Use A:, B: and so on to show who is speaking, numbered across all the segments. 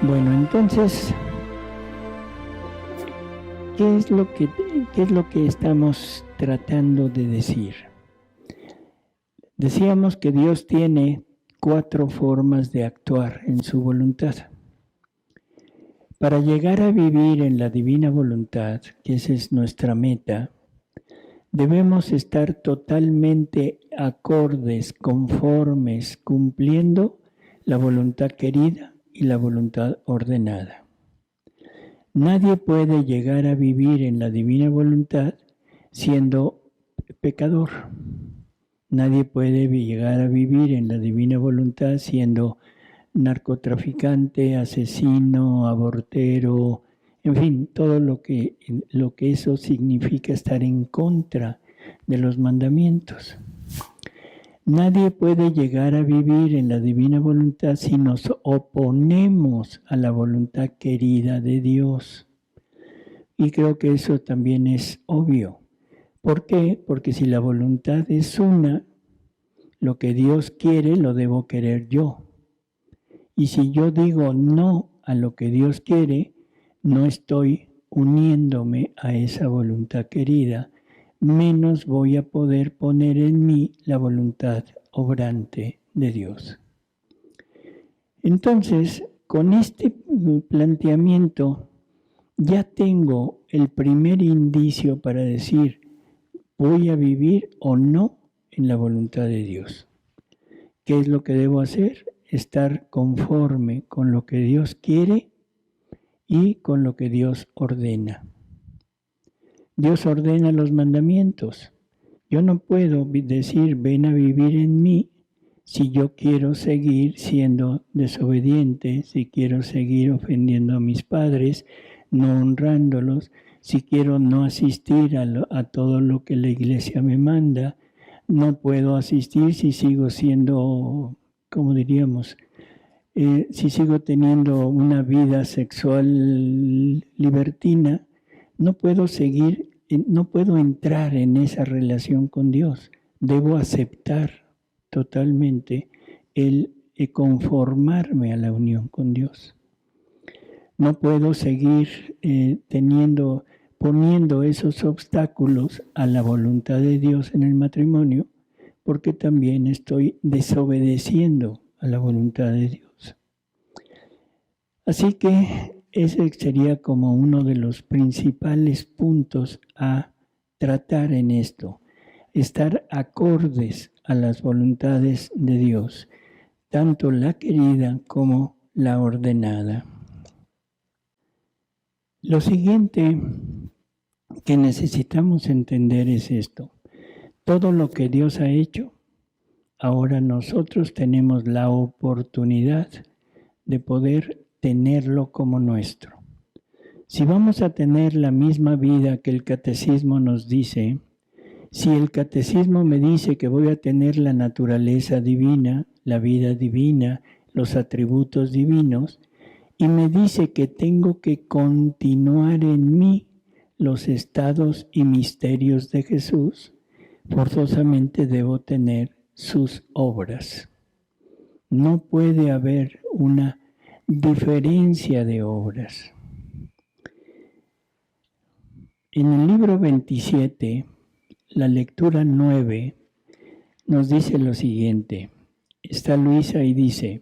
A: Bueno, entonces, ¿qué es lo que estamos tratando de decir? Decíamos que Dios tiene 4 formas de actuar en su voluntad. Para llegar a vivir en la divina voluntad, que esa es nuestra meta, debemos estar totalmente acordes, conformes, cumpliendo la voluntad querida y la voluntad ordenada. Nadie puede llegar a vivir en la divina voluntad siendo pecador. Nadie puede llegar a vivir en la divina voluntad siendo narcotraficante, asesino, abortero, en fin, todo lo que eso significa estar en contra de los mandamientos. Nadie puede llegar a vivir en la divina voluntad si nos oponemos a la voluntad querida de Dios. Y creo que eso también es obvio. ¿Por qué? Porque si la voluntad es una, lo que Dios quiere lo debo querer yo. Y si yo digo no a lo que Dios quiere, no estoy uniéndome a esa voluntad querida, menos voy a poder poner en mí la voluntad obrante de Dios. Entonces, con este planteamiento, ya tengo el primer indicio para decir, ¿voy a vivir o no en la voluntad de Dios? ¿Qué es lo que debo hacer? Estar conforme con lo que Dios quiere y con lo que Dios ordena. Dios ordena los mandamientos. Yo no puedo decir, ven a vivir en mí, si yo quiero seguir siendo desobediente, si quiero seguir ofendiendo a mis padres, no honrándolos, si quiero no asistir a todo lo que la iglesia me manda, no puedo asistir si sigo siendo, como diríamos, si sigo teniendo una vida sexual libertina, no puedo seguir, no puedo entrar en esa relación con Dios. Debo aceptar totalmente el conformarme a la unión con Dios. No puedo seguir poniendo esos obstáculos a la voluntad de Dios en el matrimonio, porque también estoy desobedeciendo a la voluntad de Dios. Así que ese sería como uno de los principales puntos a tratar en esto, estar acordes a las voluntades de Dios, tanto la querida como la ordenada. Lo siguiente que necesitamos entender es esto. Todo lo que Dios ha hecho, ahora nosotros tenemos la oportunidad de poder tenerlo como nuestro. Si vamos a tener la misma vida que el catecismo nos dice, si el catecismo me dice que voy a tener la naturaleza divina, la vida divina, los atributos divinos, y me dice que tengo que continuar en mí los estados y misterios de Jesús, forzosamente debo tener sus obras. No puede haber una diferencia de obras. En el libro 27, la lectura 9, nos dice lo siguiente. Está Luisa y dice,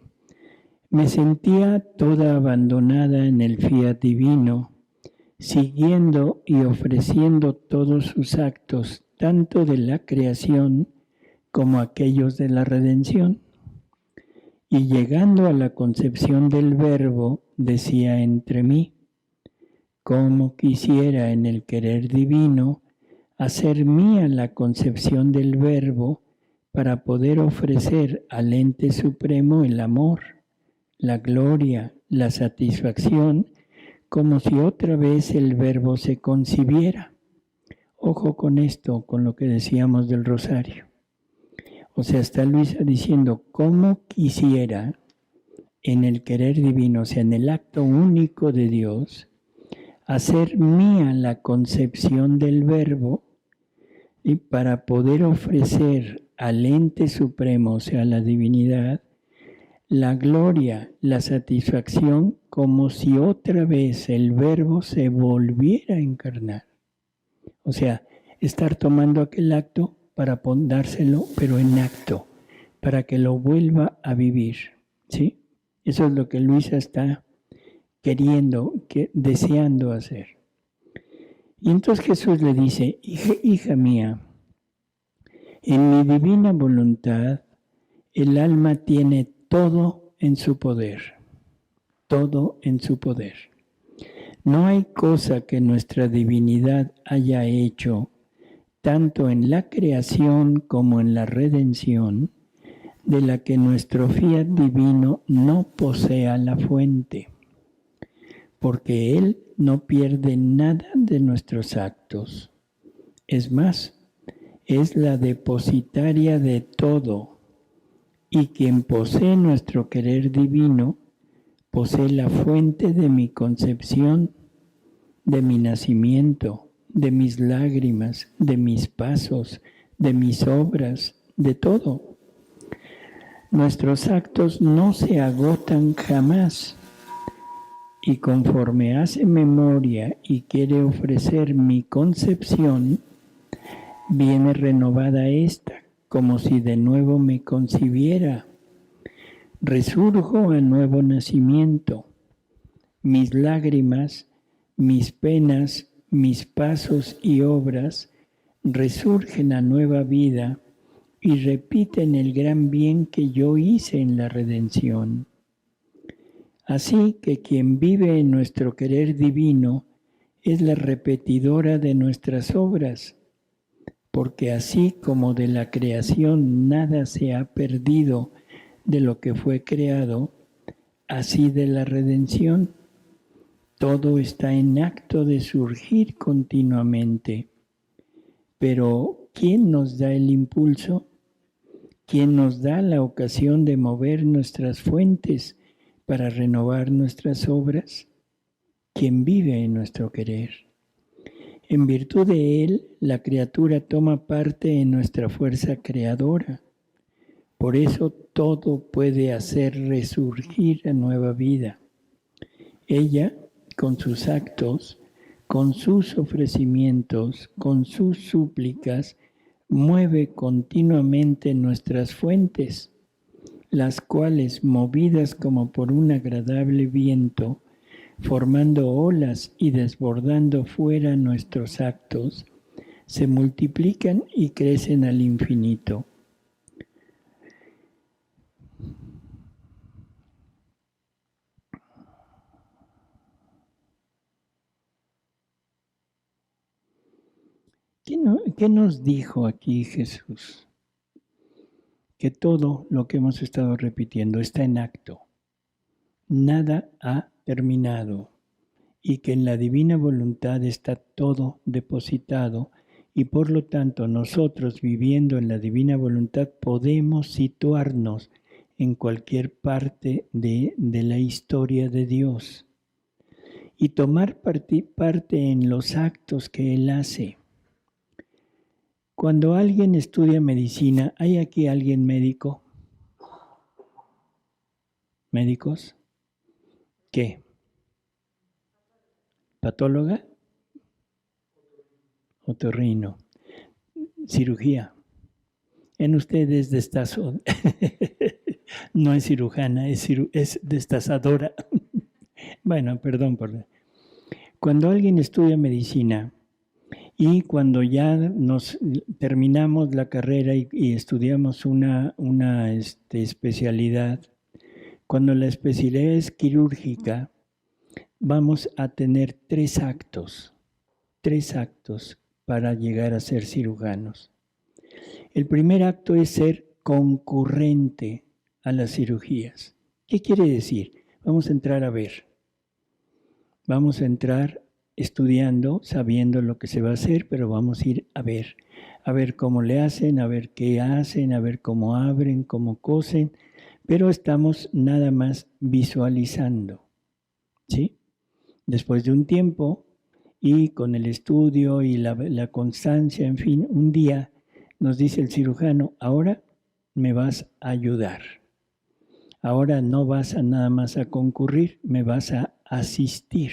A: me sentía toda abandonada en el fiat divino, siguiendo y ofreciendo todos sus actos, tanto de la creación como aquellos de la redención. Y llegando a la concepción del Verbo, decía entre mí, como quisiera en el querer divino hacer mía la concepción del Verbo para poder ofrecer al ente supremo el amor, la gloria, la satisfacción, como si otra vez el Verbo se concibiera. Ojo con esto, con lo que decíamos del rosario. O sea, está Luisa diciendo, como quisiera en el querer divino, o sea, en el acto único de Dios, hacer mía la concepción del Verbo y para poder ofrecer al ente supremo, o sea, la divinidad, la gloria, la satisfacción, como si otra vez el Verbo se volviera a encarnar. O sea, estar tomando aquel acto para dárselo, pero en acto, para que lo vuelva a vivir. ¿Sí? Eso es lo que Luisa está queriendo, deseando hacer. Y entonces Jesús le dice, hija mía, en mi divina voluntad, el alma tiene todo en su poder, todo en su poder. No hay cosa que nuestra divinidad haya hecho, tanto en la creación como en la redención, de la que nuestro fiat divino no posea la fuente, porque Él no pierde nada de nuestros actos. Es más, es la depositaria de todo, y quien posee nuestro querer divino, posee la fuente de mi concepción, de mi nacimiento, de mis lágrimas, de mis pasos, de mis obras, de todo. Nuestros actos no se agotan jamás, y conforme hace memoria y quiere ofrecer mi concepción, viene renovada esta, como si de nuevo me concibiera. Resurjo a nuevo nacimiento. Mis lágrimas, mis penas, mis pasos y obras resurgen a nueva vida y repiten el gran bien que yo hice en la redención. Así que quien vive en nuestro querer divino es la repetidora de nuestras obras, porque así como de la creación nada se ha perdido de lo que fue creado, así de la redención todo está en acto de surgir continuamente. Pero ¿quién nos da el impulso? ¿Quién nos da la ocasión de mover nuestras fuentes para renovar nuestras obras? ¿Quién vive en nuestro querer? En virtud de Él, la criatura toma parte en nuestra fuerza creadora. Por eso todo puede hacer resurgir a nueva vida. Ella, con sus actos, con sus ofrecimientos, con sus súplicas, mueve continuamente nuestras fuentes, las cuales, movidas como por un agradable viento, formando olas y desbordando fuera nuestros actos, se multiplican y crecen al infinito. ¿Qué nos dijo aquí Jesús? Que todo lo que hemos estado repitiendo está en acto. Nada ha terminado y que en la divina voluntad está todo depositado y por lo tanto nosotros viviendo en la divina voluntad podemos situarnos en cualquier parte de la historia de Dios y tomar parte en los actos que Él hace. Cuando alguien estudia medicina, ¿hay aquí alguien médico? ¿Médicos? ¿Qué? ¿Patóloga? Otorrino. Cirugía. En ustedes destazo. No es cirujana, es destazadora. Bueno, perdón por... Cuando alguien estudia medicina y cuando ya nos terminamos la carrera y estudiamos una especialidad, cuando la especialidad es quirúrgica, vamos a tener tres actos para llegar a ser cirujanos. El primer acto es ser concurrente a las cirugías. ¿Qué quiere decir? Vamos a entrar a ver. Vamos a entrar estudiando, sabiendo lo que se va a hacer, pero vamos a ir a ver cómo le hacen, a ver qué hacen, a ver cómo abren, cómo cosen, pero estamos nada más visualizando, ¿sí? Después de un tiempo y con el estudio y la constancia, en fin, un día nos dice el cirujano, ahora me vas a ayudar. Ahora no vas a nada más a concurrir, me vas a asistir.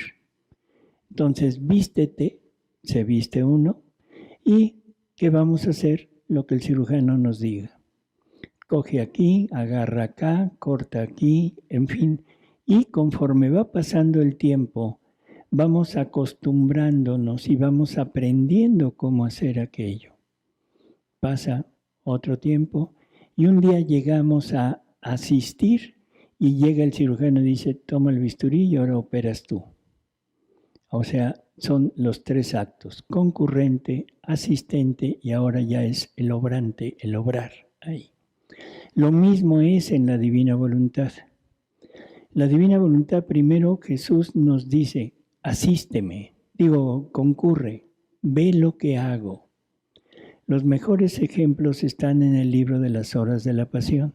A: Entonces, vístete, se viste uno, y ¿qué vamos a hacer? Lo que el cirujano nos diga. Coge aquí, agarra acá, corta aquí, en fin. Y conforme va pasando el tiempo, vamos acostumbrándonos y vamos aprendiendo cómo hacer aquello. Pasa otro tiempo y un día llegamos a asistir y llega el cirujano y dice, toma el bisturí y ahora operas tú. O sea, son los 3 actos, concurrente, asistente y ahora ya es el obrante, el obrar ahí. Lo mismo es en la divina voluntad. La divina voluntad, primero Jesús nos dice, asísteme, concurre, ve lo que hago. Los mejores ejemplos están en el libro de las horas de la pasión.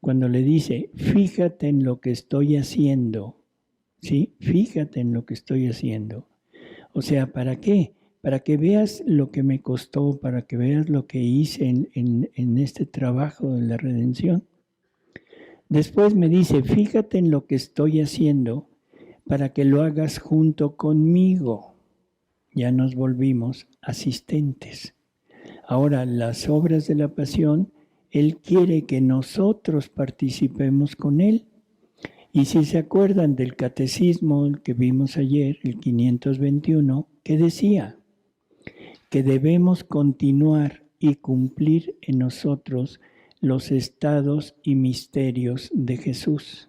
A: Cuando le dice, fíjate en lo que estoy haciendo, ¿sí? Fíjate en lo que estoy haciendo. O sea, ¿para qué? Para que veas lo que me costó, para que veas lo que hice en este trabajo de la redención. Después me dice, fíjate en lo que estoy haciendo para que lo hagas junto conmigo. Ya nos volvimos asistentes. Ahora, las obras de la pasión, Él quiere que nosotros participemos con Él. Y si se acuerdan del catecismo que vimos ayer, el 521, que decía que debemos continuar y cumplir en nosotros los estados y misterios de Jesús.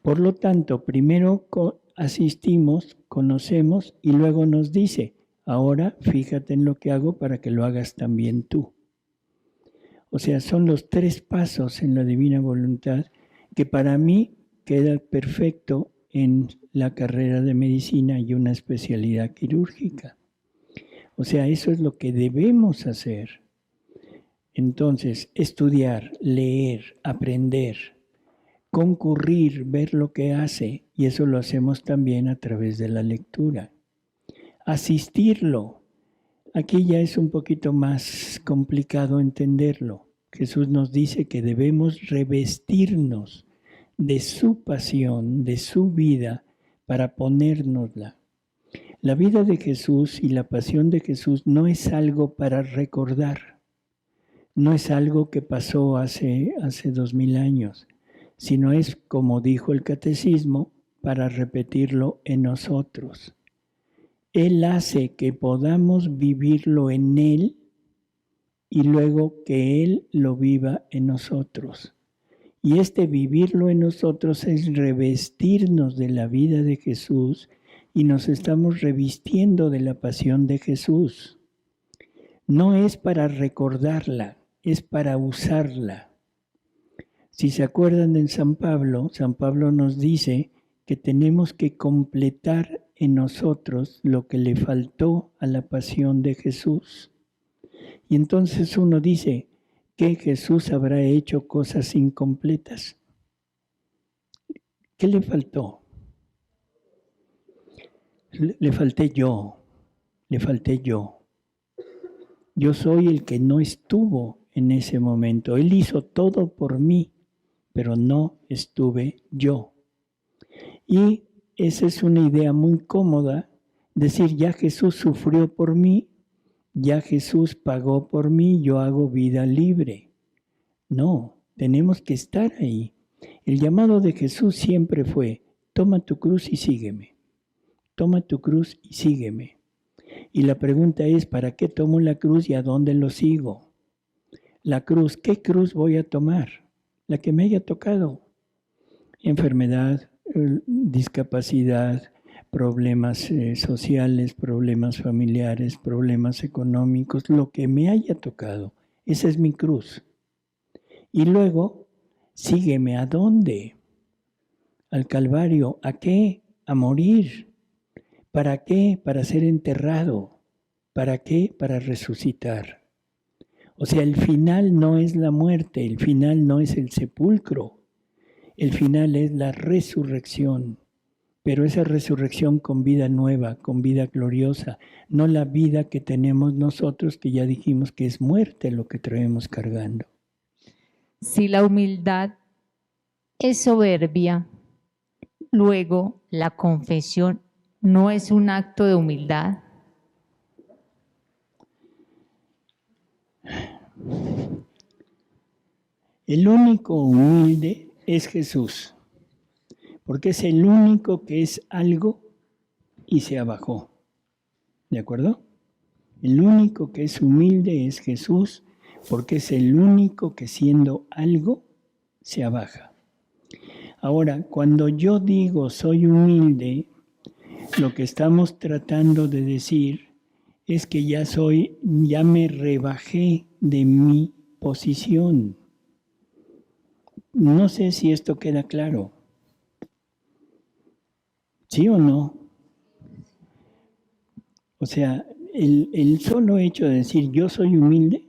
A: Por lo tanto, primero asistimos, conocemos y luego nos dice, ahora fíjate en lo que hago para que lo hagas también tú. O sea, son los 3 pasos en la divina voluntad que para mí queda perfecto en la carrera de medicina y una especialidad quirúrgica. O sea, eso es lo que debemos hacer. Entonces, estudiar, leer, aprender, concurrir, ver lo que hace, y eso lo hacemos también a través de la lectura. Asistirlo. Aquí ya es un poquito más complicado entenderlo. Jesús nos dice que debemos revestirnos de su pasión, de su vida, para ponérnosla. La vida de Jesús y la pasión de Jesús no es algo para recordar, no es algo que pasó hace 2000 años, sino es, como dijo el catecismo, para repetirlo en nosotros. Él hace que podamos vivirlo en Él y luego que Él lo viva en nosotros. Y este vivirlo en nosotros es revestirnos de la vida de Jesús y nos estamos revistiendo de la pasión de Jesús. No es para recordarla, es para usarla. Si se acuerdan de San Pablo nos dice que tenemos que completar en nosotros lo que le faltó a la pasión de Jesús. Y entonces uno dice que Jesús habrá hecho cosas incompletas. ¿Qué le faltó? Le falté yo. Yo soy el que no estuvo en ese momento. Él hizo todo por mí, pero no estuve yo. Y esa es una idea muy cómoda, decir, ya Jesús sufrió por mí, ya Jesús pagó por mí, yo hago vida libre. No, tenemos que estar ahí. El llamado de Jesús siempre fue, toma tu cruz y sígueme. Toma tu cruz y sígueme. Y la pregunta es, ¿para qué tomo la cruz y a dónde lo sigo? La cruz, ¿qué cruz voy a tomar? La que me haya tocado. Enfermedad, discapacidad, problemas sociales, problemas familiares, problemas económicos, lo que me haya tocado. Esa es mi cruz. Y luego, sígueme, ¿a dónde? Al Calvario. ¿A qué? A morir. ¿Para qué? Para ser enterrado. ¿Para qué? Para resucitar. O sea, el final no es la muerte, el final no es el sepulcro, el final es la resurrección. Pero esa resurrección con vida nueva, con vida gloriosa, no la vida que tenemos nosotros, que ya dijimos que es muerte lo que traemos cargando.
B: Sí, la humildad es soberbia. Luego, la confesión no es un acto de humildad.
A: El único humilde es Jesús, porque es el único que es algo y se abajó. ¿De acuerdo? El único que es humilde es Jesús, porque es el único que siendo algo se abaja. Ahora, cuando yo digo soy humilde, lo que estamos tratando de decir es que ya me rebajé de mi posición. No sé si esto queda claro. ¿Sí o no? O sea, el solo hecho de decir yo soy humilde,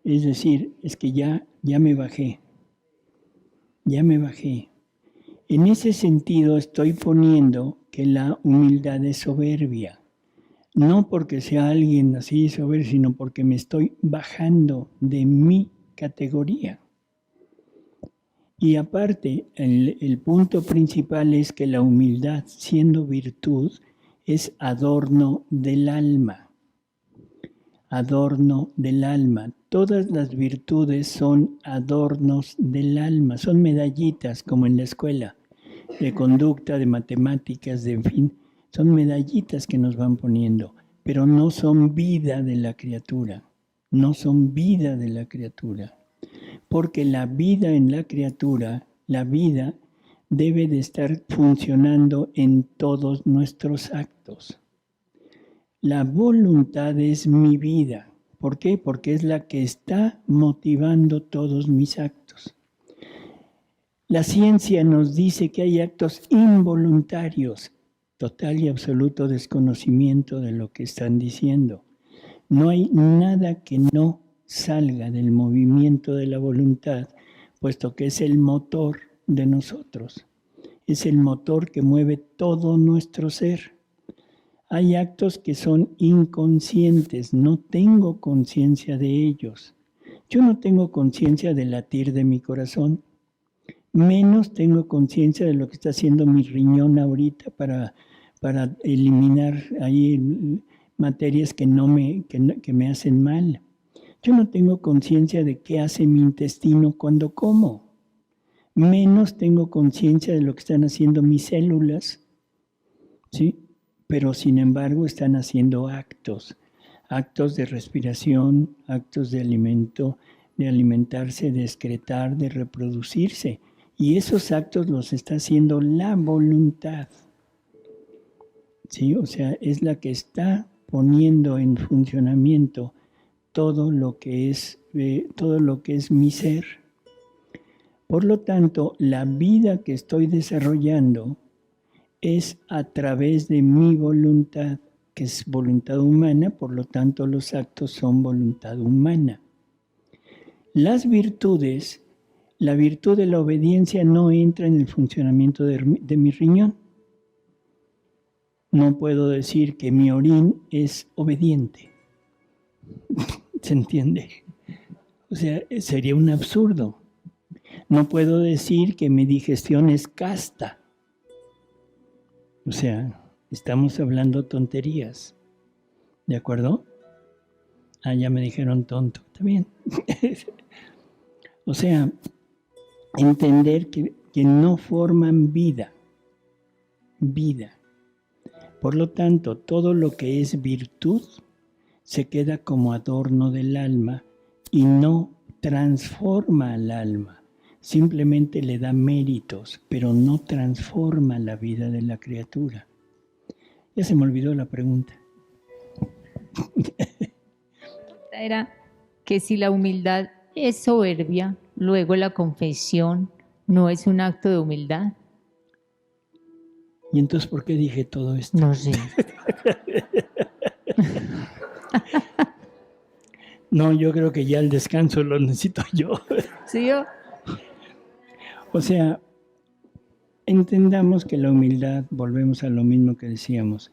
A: es decir, es que ya me bajé. Ya me bajé. En ese sentido estoy poniendo que la humildad es soberbia. No porque sea alguien así soberbio, sino porque me estoy bajando de mi categoría. Y aparte, el punto principal es que la humildad, siendo virtud, es adorno del alma. Adorno del alma. Todas las virtudes son adornos del alma, son medallitas como en la escuela, de conducta, de matemáticas, de en fin, son medallitas que nos van poniendo, pero no son vida de la criatura, no son vida de la criatura, porque la vida en la criatura, la vida debe de estar funcionando en todos nuestros actos. La voluntad es mi vida. ¿Por qué? Porque es la que está motivando todos mis actos. La ciencia nos dice que hay actos involuntarios, total y absoluto desconocimiento de lo que están diciendo. No hay nada que no salga del movimiento de la voluntad, puesto que es el motor de nosotros. Es el motor que mueve todo nuestro ser. Hay actos que son inconscientes, no tengo conciencia de ellos. Yo no tengo conciencia del latir de mi corazón, menos tengo conciencia de lo que está haciendo mi riñón ahorita para eliminar ahí materias que me hacen mal. Yo no tengo conciencia de qué hace mi intestino cuando como, menos tengo conciencia de lo que están haciendo mis células, ¿sí? Pero sin embargo están haciendo actos de respiración, actos de alimento, de alimentarse, de excretar, de reproducirse. Y esos actos los está haciendo la voluntad. ¿Sí? O sea, es la que está poniendo en funcionamiento todo lo que es mi ser. Por lo tanto, la vida que estoy desarrollando es a través de mi voluntad, que es voluntad humana, por lo tanto los actos son voluntad humana. Las virtudes, la virtud de la obediencia no entra en el funcionamiento de mi riñón. No puedo decir que mi orín es obediente. ¿Se entiende? O sea, sería un absurdo. No puedo decir que mi digestión es casta. O sea, estamos hablando tonterías. ¿De acuerdo? Ah, ya me dijeron tonto. Está bien. O sea, entender que no forman vida. Vida. Por lo tanto, todo lo que es virtud se queda como adorno del alma y no transforma al alma. Simplemente le da méritos, pero no transforma la vida de la criatura. Ya se me olvidó la pregunta.
B: Era que si la humildad es soberbia, luego la confesión no es un acto de humildad.
A: ¿Y entonces por qué dije todo esto?
B: No sé.
A: No, yo creo que ya el descanso lo necesito yo.
B: ¿Sí yo?
A: O sea, entendamos que la humildad, volvemos a lo mismo que decíamos,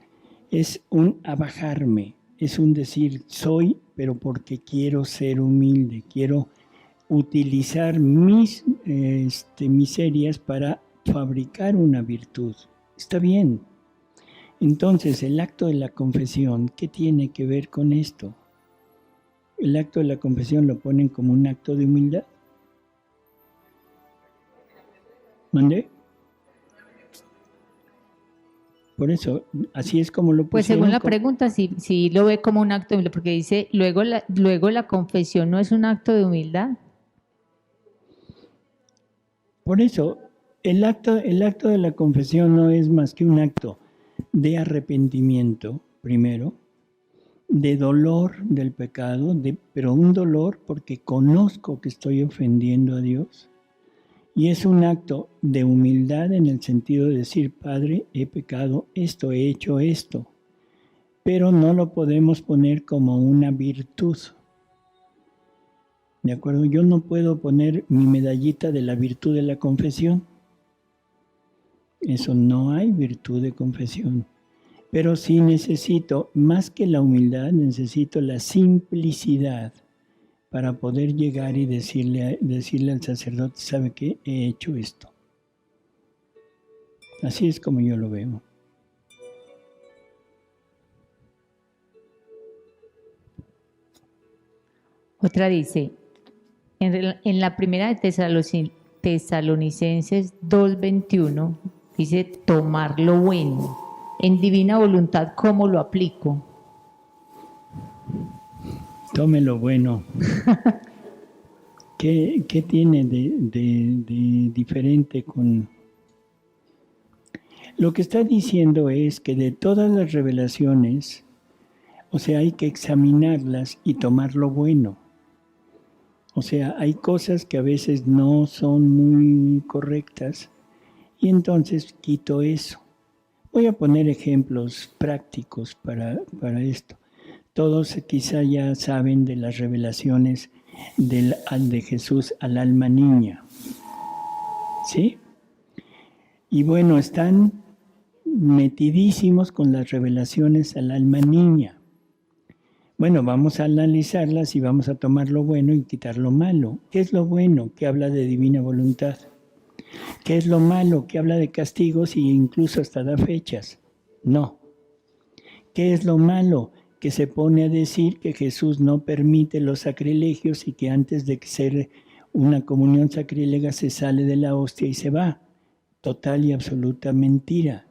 A: es un abajarme, es un decir soy, pero porque quiero ser humilde, quiero utilizar mis miserias para fabricar una virtud. Está bien. Entonces, el acto de la confesión, ¿qué tiene que ver con esto? El acto de la confesión lo ponen como un acto de humildad. ¿Mandé? Por eso, así es como lo pusieron.
B: Pues según la pregunta, sí lo ve como un acto de humildad, porque dice, luego la confesión no es un acto de humildad.
A: Por eso, el acto de la confesión no es más que un acto de arrepentimiento, primero, de dolor del pecado, pero un dolor porque conozco que estoy ofendiendo a Dios. Y es un acto de humildad en el sentido de decir, Padre, he pecado esto, he hecho esto. Pero no lo podemos poner como una virtud. ¿De acuerdo? Yo no puedo poner mi medallita de la virtud de la confesión. Eso no hay virtud de confesión. Pero sí necesito, más que la humildad, necesito la simplicidad para poder llegar y decirle al sacerdote, ¿sabe qué? He hecho esto. Así es como yo lo veo.
B: Otra dice, en la primera de Tesalonicenses 2:21, dice tomar lo bueno. En divina voluntad, ¿cómo lo aplico?
A: Tome lo bueno. ¿Qué tiene de diferente con...? Lo que está diciendo es que de todas las revelaciones, o sea, hay que examinarlas y tomar lo bueno. O sea, hay cosas que a veces no son muy correctas y entonces quito eso. Voy a poner ejemplos prácticos para esto. Todos quizá ya saben de las revelaciones de Jesús al alma niña. ¿Sí? Y bueno, están metidísimos con las revelaciones al alma niña. Bueno, vamos a analizarlas y vamos a tomar lo bueno y quitar lo malo. ¿Qué es lo bueno? Que habla de divina voluntad. ¿Qué es lo malo? Que habla de castigos e incluso hasta da fechas. No. ¿Qué es lo malo? Que se pone a decir que Jesús no permite los sacrilegios y que antes de ser una comunión sacrílega se sale de la hostia y se va. Total y absoluta mentira.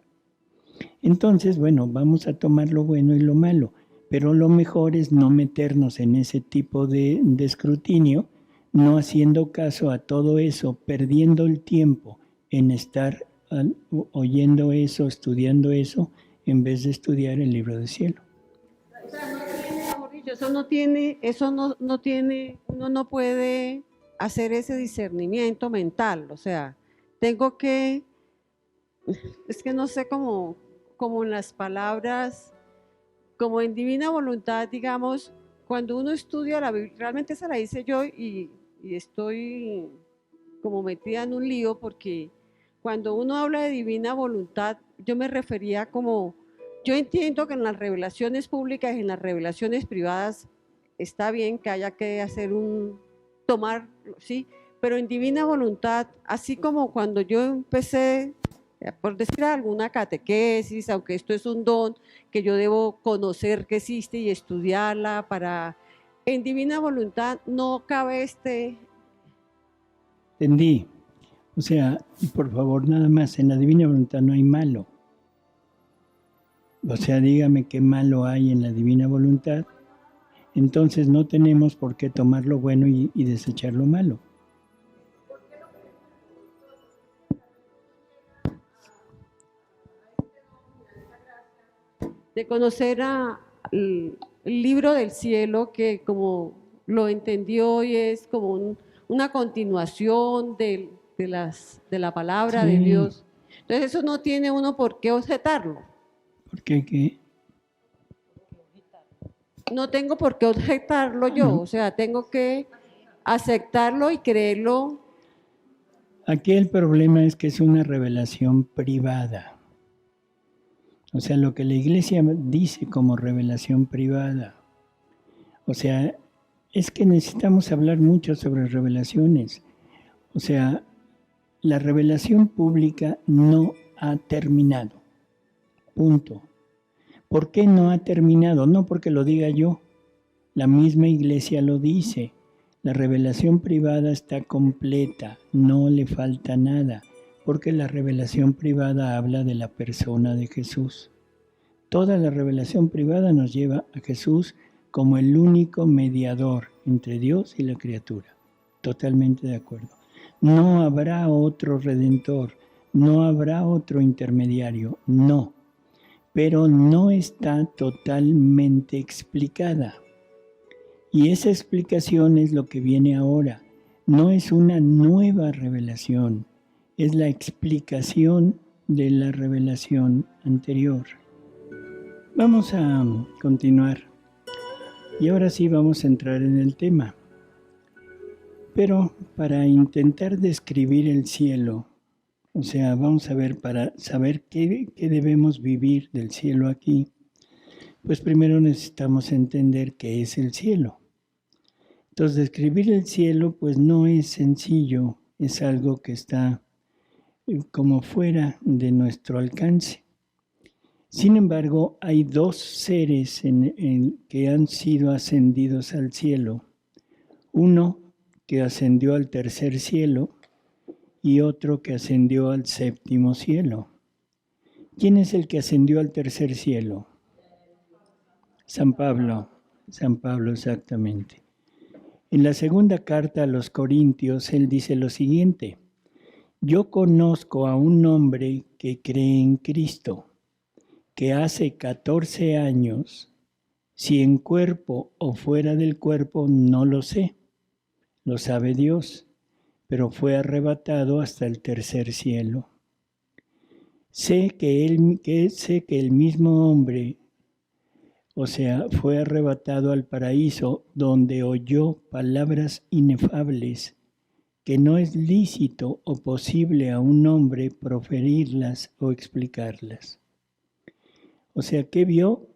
A: Entonces, bueno, vamos a tomar lo bueno y lo malo, pero lo mejor es no meternos en ese tipo de escrutinio, no haciendo caso a todo eso, perdiendo el tiempo en estar oyendo eso, estudiando eso, en vez de estudiar el libro del cielo.
C: O sea, no tiene, uno no puede hacer ese discernimiento mental, o sea, tengo que, es que no sé cómo en las palabras, como en divina voluntad, digamos, cuando uno estudia la Biblia, realmente esa la hice yo y estoy como metida en un lío porque cuando uno habla de divina voluntad, yo me refería como, yo entiendo que en las revelaciones públicas y en las revelaciones privadas está bien que haya que hacer tomar, sí, pero en divina voluntad, así como cuando yo empecé, por decir alguna catequesis, aunque esto es un don que yo debo conocer que existe y estudiarla para, en divina voluntad no cabe
A: Entendí. O sea, por favor, nada más, en la divina voluntad no hay malo. O sea, dígame qué malo hay en la divina voluntad. Entonces no tenemos por qué tomar lo bueno y desechar lo malo.
C: de conocer el libro del cielo, que como lo entendió hoy es como una continuación de la palabra de Dios. Entonces eso no tiene uno por qué objetarlo.
A: ¿Por qué qué?
C: No tengo por qué objetarlo yo, o sea, tengo que aceptarlo y creerlo.
A: Aquí el problema es que es una revelación privada. O sea, lo que la iglesia dice como revelación privada. O sea, es que necesitamos hablar mucho sobre revelaciones. O sea, la revelación pública no ha terminado. Punto. ¿Por qué no ha terminado? No porque lo diga yo. La misma Iglesia lo dice. La revelación privada está completa, no le falta nada, porque la revelación privada habla de la persona de Jesús. Toda la revelación privada nos lleva a Jesús como el único mediador entre Dios y la criatura. Totalmente de acuerdo. No habrá otro redentor, no habrá otro intermediario, no. Pero no está totalmente explicada. Y esa explicación es lo que viene ahora. No es una nueva revelación, es la explicación de la revelación anterior. Vamos a continuar. Y ahora sí vamos a entrar en el tema. Pero para intentar describir el cielo, o sea, vamos a ver, para saber qué debemos vivir del cielo aquí, pues primero necesitamos entender qué es el cielo. Entonces, describir el cielo, pues no es sencillo, es algo que está como fuera de nuestro alcance. Sin embargo, hay dos seres que han sido ascendidos al cielo. Uno que ascendió al tercer cielo y otro que ascendió al séptimo cielo. ¿Quién es el que ascendió al tercer cielo? San Pablo, exactamente. En la segunda carta a los Corintios, él dice lo siguiente: yo conozco a un hombre que cree en Cristo, que hace 14 años, si en cuerpo o fuera del cuerpo, no lo sé, lo sabe Dios, pero fue arrebatado hasta el tercer cielo. Sé que el mismo hombre, o sea, fue arrebatado al paraíso, donde oyó palabras inefables que no es lícito o posible a un hombre proferirlas o explicarlas. O sea, ¿qué vio?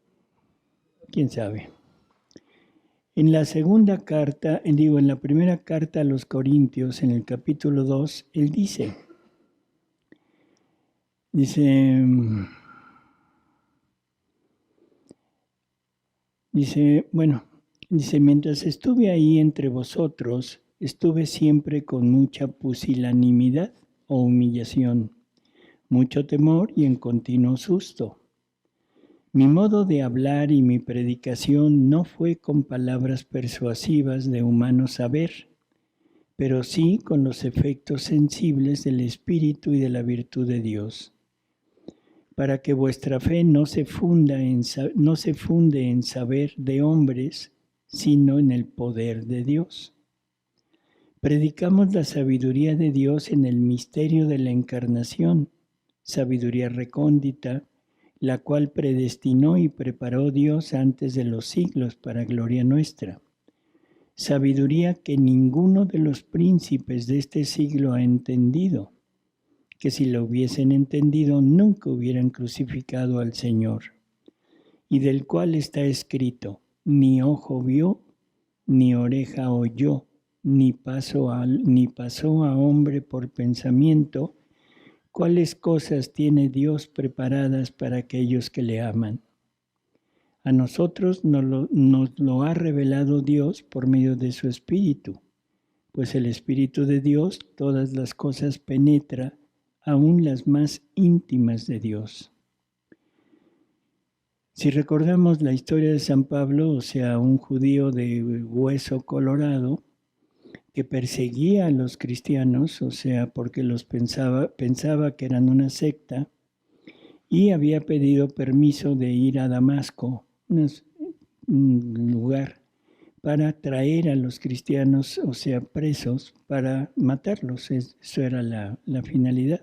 A: ¿Quién sabe? En la segunda carta, en la primera carta a los Corintios, en el capítulo 2, él dice, mientras estuve ahí entre vosotros, estuve siempre con mucha pusilanimidad o humillación, mucho temor y en continuo susto. Mi modo de hablar y mi predicación no fue con palabras persuasivas de humano saber, pero sí con los efectos sensibles del Espíritu y de la virtud de Dios, para que vuestra fe no se funde en saber de hombres, sino en el poder de Dios. Predicamos la sabiduría de Dios en el misterio de la encarnación, sabiduría recóndita, la cual predestinó y preparó Dios antes de los siglos para gloria nuestra. Sabiduría que ninguno de los príncipes de este siglo ha entendido, que si lo hubiesen entendido nunca hubieran crucificado al Señor, y del cual está escrito, ni ojo vio, ni oreja oyó, ni pasó a hombre por pensamiento, cuáles cosas tiene Dios preparadas para aquellos que le aman. A nosotros nos lo ha revelado Dios por medio de su Espíritu, pues el Espíritu de Dios todas las cosas penetra, aún las más íntimas de Dios. Si recordamos la historia de San Pablo, o sea, un judío de hueso colorado, que perseguía a los cristianos, o sea, porque los pensaba que eran una secta, y había pedido permiso de ir a Damasco, un lugar, para traer a los cristianos, o sea, presos, para matarlos. Eso era la finalidad.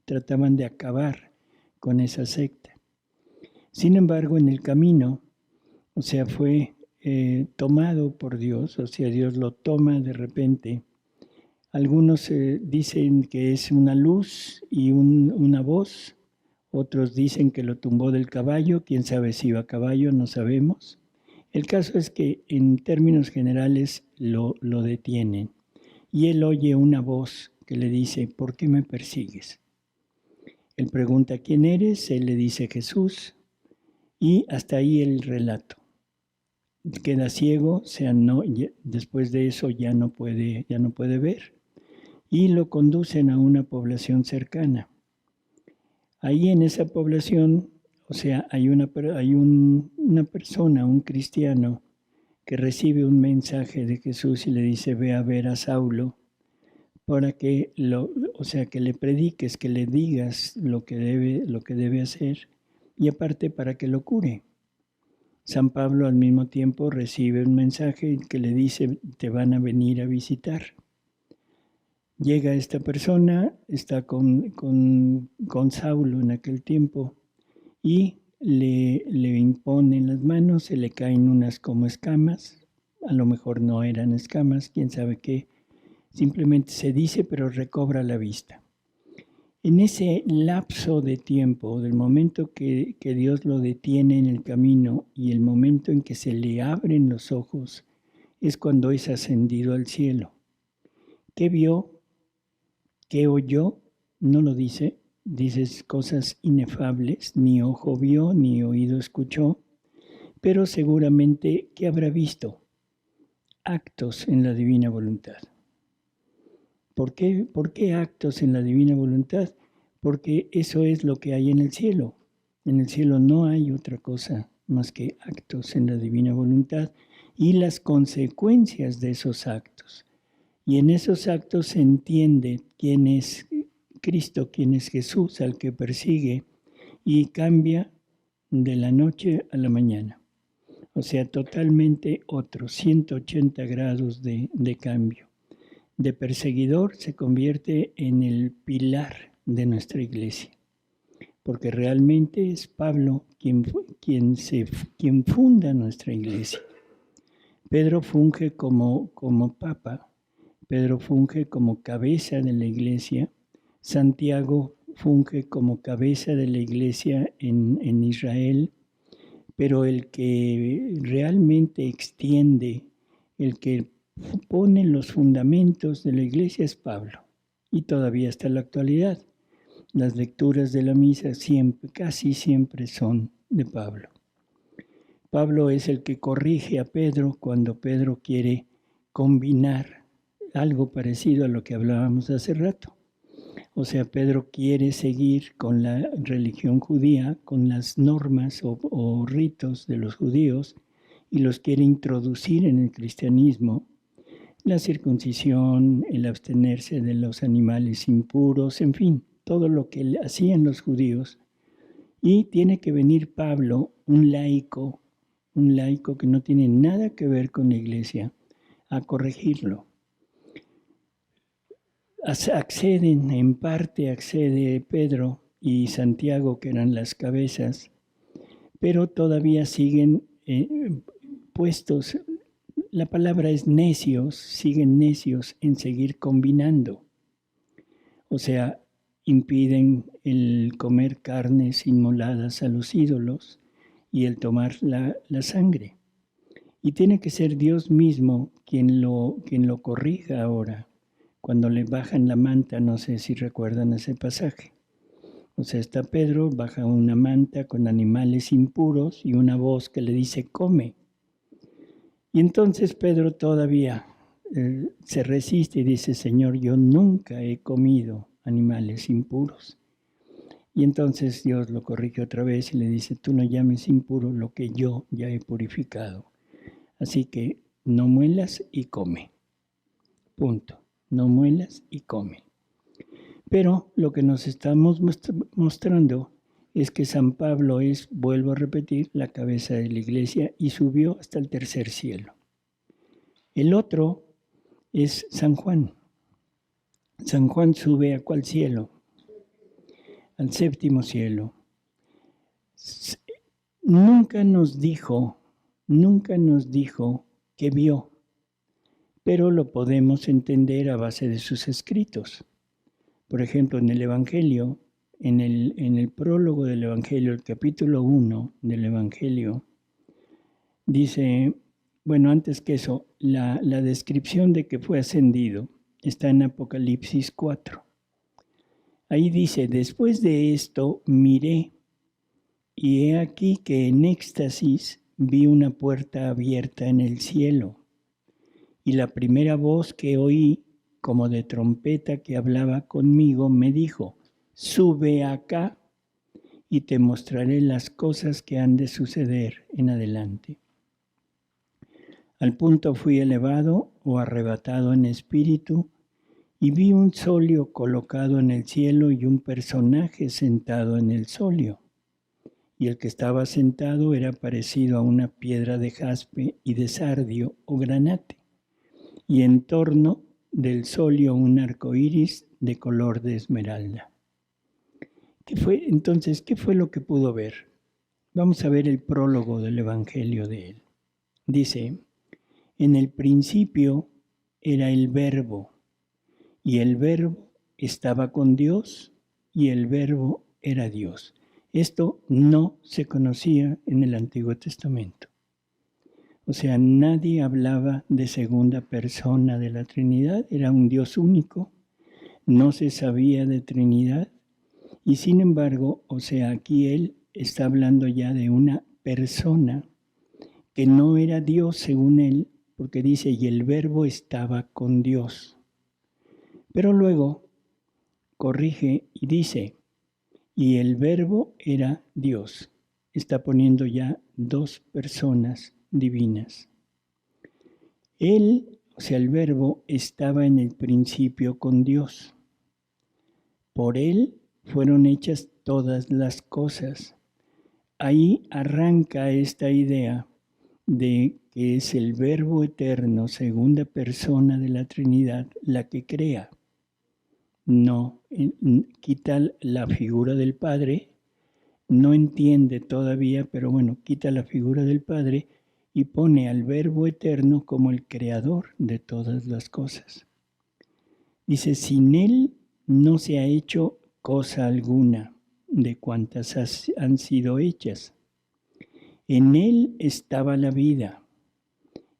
A: Trataban de acabar con esa secta. Sin embargo, en el camino, o sea, fue tomado por Dios, o sea, Dios lo toma de repente. Algunos dicen que es una luz y una voz, otros dicen que lo tumbó del caballo, quién sabe si iba a caballo, no sabemos. El caso es que en términos generales lo detienen y él oye una voz que le dice, ¿por qué me persigues? Él pregunta, ¿quién eres? Él le dice, Jesús, y hasta ahí el relato. Queda ciego, después de eso ya no puede ver, y lo conducen a una población cercana. Ahí en esa población, o sea, hay una persona, un cristiano, que recibe un mensaje de Jesús y le dice, ve a ver a Saulo, para que que le prediques, que le digas lo que debe hacer, y aparte para que lo cure. San Pablo al mismo tiempo recibe un mensaje que le dice, te van a venir a visitar. Llega esta persona, está con Saulo en aquel tiempo, y le imponen las manos, se le caen unas como escamas, a lo mejor no eran escamas, quién sabe qué, simplemente se dice, pero recobra la vista. En ese lapso de tiempo, del momento que Dios lo detiene en el camino y el momento en que se le abren los ojos, es cuando es ascendido al cielo. ¿Qué vio? ¿Qué oyó? No lo dice. Dice cosas inefables, ni ojo vio, ni oído escuchó, pero seguramente, ¿qué habrá visto? Actos en la divina voluntad. ¿Por qué actos en la divina voluntad? Porque eso es lo que hay en el cielo. En el cielo no hay otra cosa más que actos en la divina voluntad y las consecuencias de esos actos. Y en esos actos se entiende quién es Cristo, quién es Jesús al que persigue, y cambia de la noche a la mañana. O sea, totalmente otro, 180 grados de cambio. De perseguidor se convierte en el pilar de nuestra iglesia, porque realmente es Pablo quien funda nuestra iglesia. Pedro funge como papa, Pedro funge como cabeza de la iglesia, Santiago funge como cabeza de la iglesia en Israel, pero el que realmente extiende, el que pone los fundamentos de la iglesia es Pablo, y todavía hasta la actualidad. Las lecturas de la misa casi siempre son de Pablo. Pablo es el que corrige a Pedro cuando Pedro quiere combinar algo parecido a lo que hablábamos hace rato. O sea, Pedro quiere seguir con la religión judía, con las normas o ritos de los judíos, y los quiere introducir en el cristianismo. La circuncisión, el abstenerse de los animales impuros, en fin, todo lo que hacían los judíos. Y tiene que venir Pablo, un laico que no tiene nada que ver con la iglesia, a corregirlo. En parte accede Pedro y Santiago, que eran las cabezas, pero todavía siguen puestos, la palabra es necios, siguen necios en seguir combinando. O sea, impiden el comer carnes inmoladas a los ídolos y el tomar la sangre. Y tiene que ser Dios mismo quien lo corrija ahora. Cuando le bajan la manta, no sé si recuerdan ese pasaje. O sea, está Pedro, baja una manta con animales impuros y una voz que le dice, come. Y entonces Pedro todavía se resiste y dice, Señor, yo nunca he comido animales impuros. Y entonces Dios lo corrige otra vez y le dice, tú no llames impuro lo que yo ya he purificado. Así que no muelas y come. Punto. No muelas y come. Pero lo que nos estamos mostrando es que San Pablo es, vuelvo a repetir, la cabeza de la iglesia y subió hasta el tercer cielo. El otro es San Juan. San Juan sube ¿a cuál cielo? Al séptimo cielo. Nunca nos dijo que vio, pero lo podemos entender a base de sus escritos. Por ejemplo, en el Evangelio, en el prólogo del Evangelio, el capítulo 1 del Evangelio, dice, bueno, antes que eso, la descripción de que fue ascendido, está en Apocalipsis 4. Ahí dice, después de esto miré, y he aquí que en éxtasis vi una puerta abierta en el cielo, y la primera voz que oí, como de trompeta que hablaba conmigo, me dijo, sube acá y te mostraré las cosas que han de suceder en adelante. Al punto fui elevado o arrebatado en espíritu, y vi un solio colocado en el cielo y un personaje sentado en el solio. Y el que estaba sentado era parecido a una piedra de jaspe y de sardio o granate, y en torno del solio un arco iris de color de esmeralda. Entonces, ¿qué fue lo que pudo ver? Vamos a ver el prólogo del Evangelio de él. Dice, en el principio era el Verbo, y el Verbo estaba con Dios, y el Verbo era Dios. Esto no se conocía en el Antiguo Testamento. O sea, nadie hablaba de segunda persona de la Trinidad, era un Dios único, no se sabía de Trinidad, y sin embargo, o sea, aquí él está hablando ya de una persona que no era Dios según él, porque dice, y el Verbo estaba con Dios. Pero luego corrige y dice, y el Verbo era Dios. Está poniendo ya dos personas divinas. Él, o sea, el Verbo, estaba en el principio con Dios. Por él fueron hechas todas las cosas. Ahí arranca esta idea de que es el Verbo eterno, segunda persona de la Trinidad, la que crea. No, quita la figura del Padre, no entiende todavía, pero bueno, quita la figura del Padre y pone al Verbo eterno como el creador de todas las cosas. Dice, sin él no se ha hecho cosa alguna de cuantas han sido hechas. En él estaba la vida,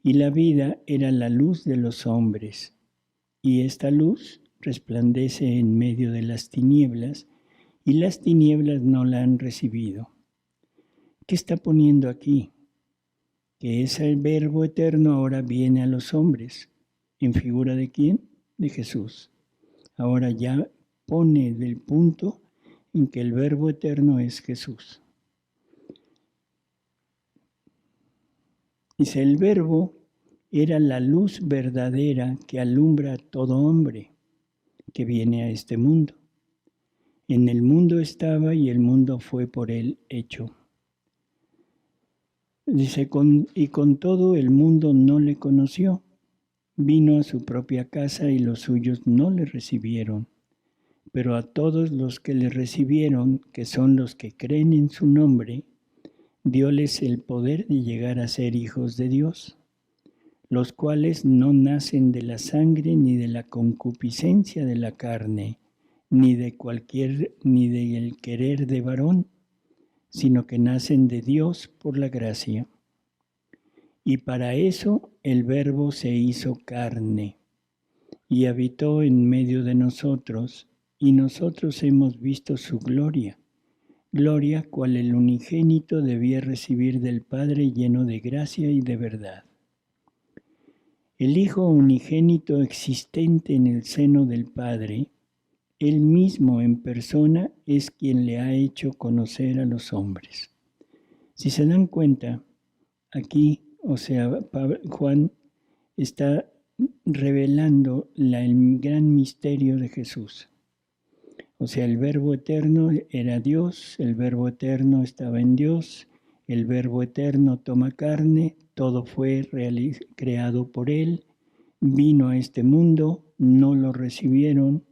A: y la vida era la luz de los hombres, y esta luz resplandece en medio de las tinieblas, y las tinieblas no la han recibido. ¿Qué está poniendo aquí? Que ese Verbo eterno ahora viene a los hombres. ¿En figura de quién? De Jesús. Ahora ya pone del punto en que el Verbo eterno es Jesús. Dice, el Verbo era la luz verdadera que alumbra a todo hombre que viene a este mundo. En el mundo estaba y el mundo fue por él hecho. Dice, y con todo el mundo no le conoció. Vino a su propia casa y los suyos no le recibieron. Pero a todos los que le recibieron, que son los que creen en su nombre, dióles el poder de llegar a ser hijos de Dios, los cuales no nacen de la sangre ni de la concupiscencia de la carne, ni del querer de varón, sino que nacen de Dios por la gracia. Y para eso el Verbo se hizo carne y habitó en medio de nosotros, y nosotros hemos visto su gloria, gloria cual el unigénito debía recibir del Padre, lleno de gracia y de verdad. El Hijo unigénito existente en el seno del Padre, él mismo en persona es quien le ha hecho conocer a los hombres. Si se dan cuenta, aquí, o sea, Juan está revelando el gran misterio de Jesús. O sea, el Verbo eterno era Dios, el Verbo eterno estaba en Dios, el Verbo eterno toma carne, todo fue creado por él, vino a este mundo, no lo recibieron,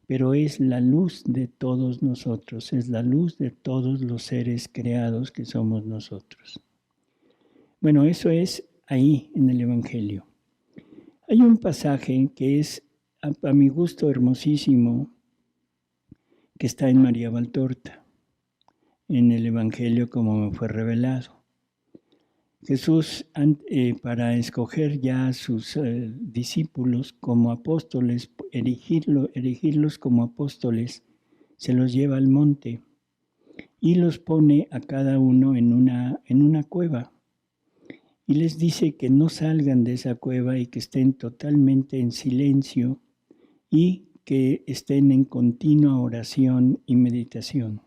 A: pero es la luz de todos nosotros, es la luz de todos los seres creados que somos nosotros. Bueno, eso es ahí en el Evangelio. Hay un pasaje que es, a mi gusto, hermosísimo, que está en María Valtorta, en el Evangelio como me fue revelado. Jesús, para escoger ya a sus discípulos como apóstoles, erigirlos como apóstoles, se los lleva al monte y los pone a cada uno en una cueva. Y les dice que no salgan de esa cueva y que estén totalmente en silencio y que estén en continua oración y meditación.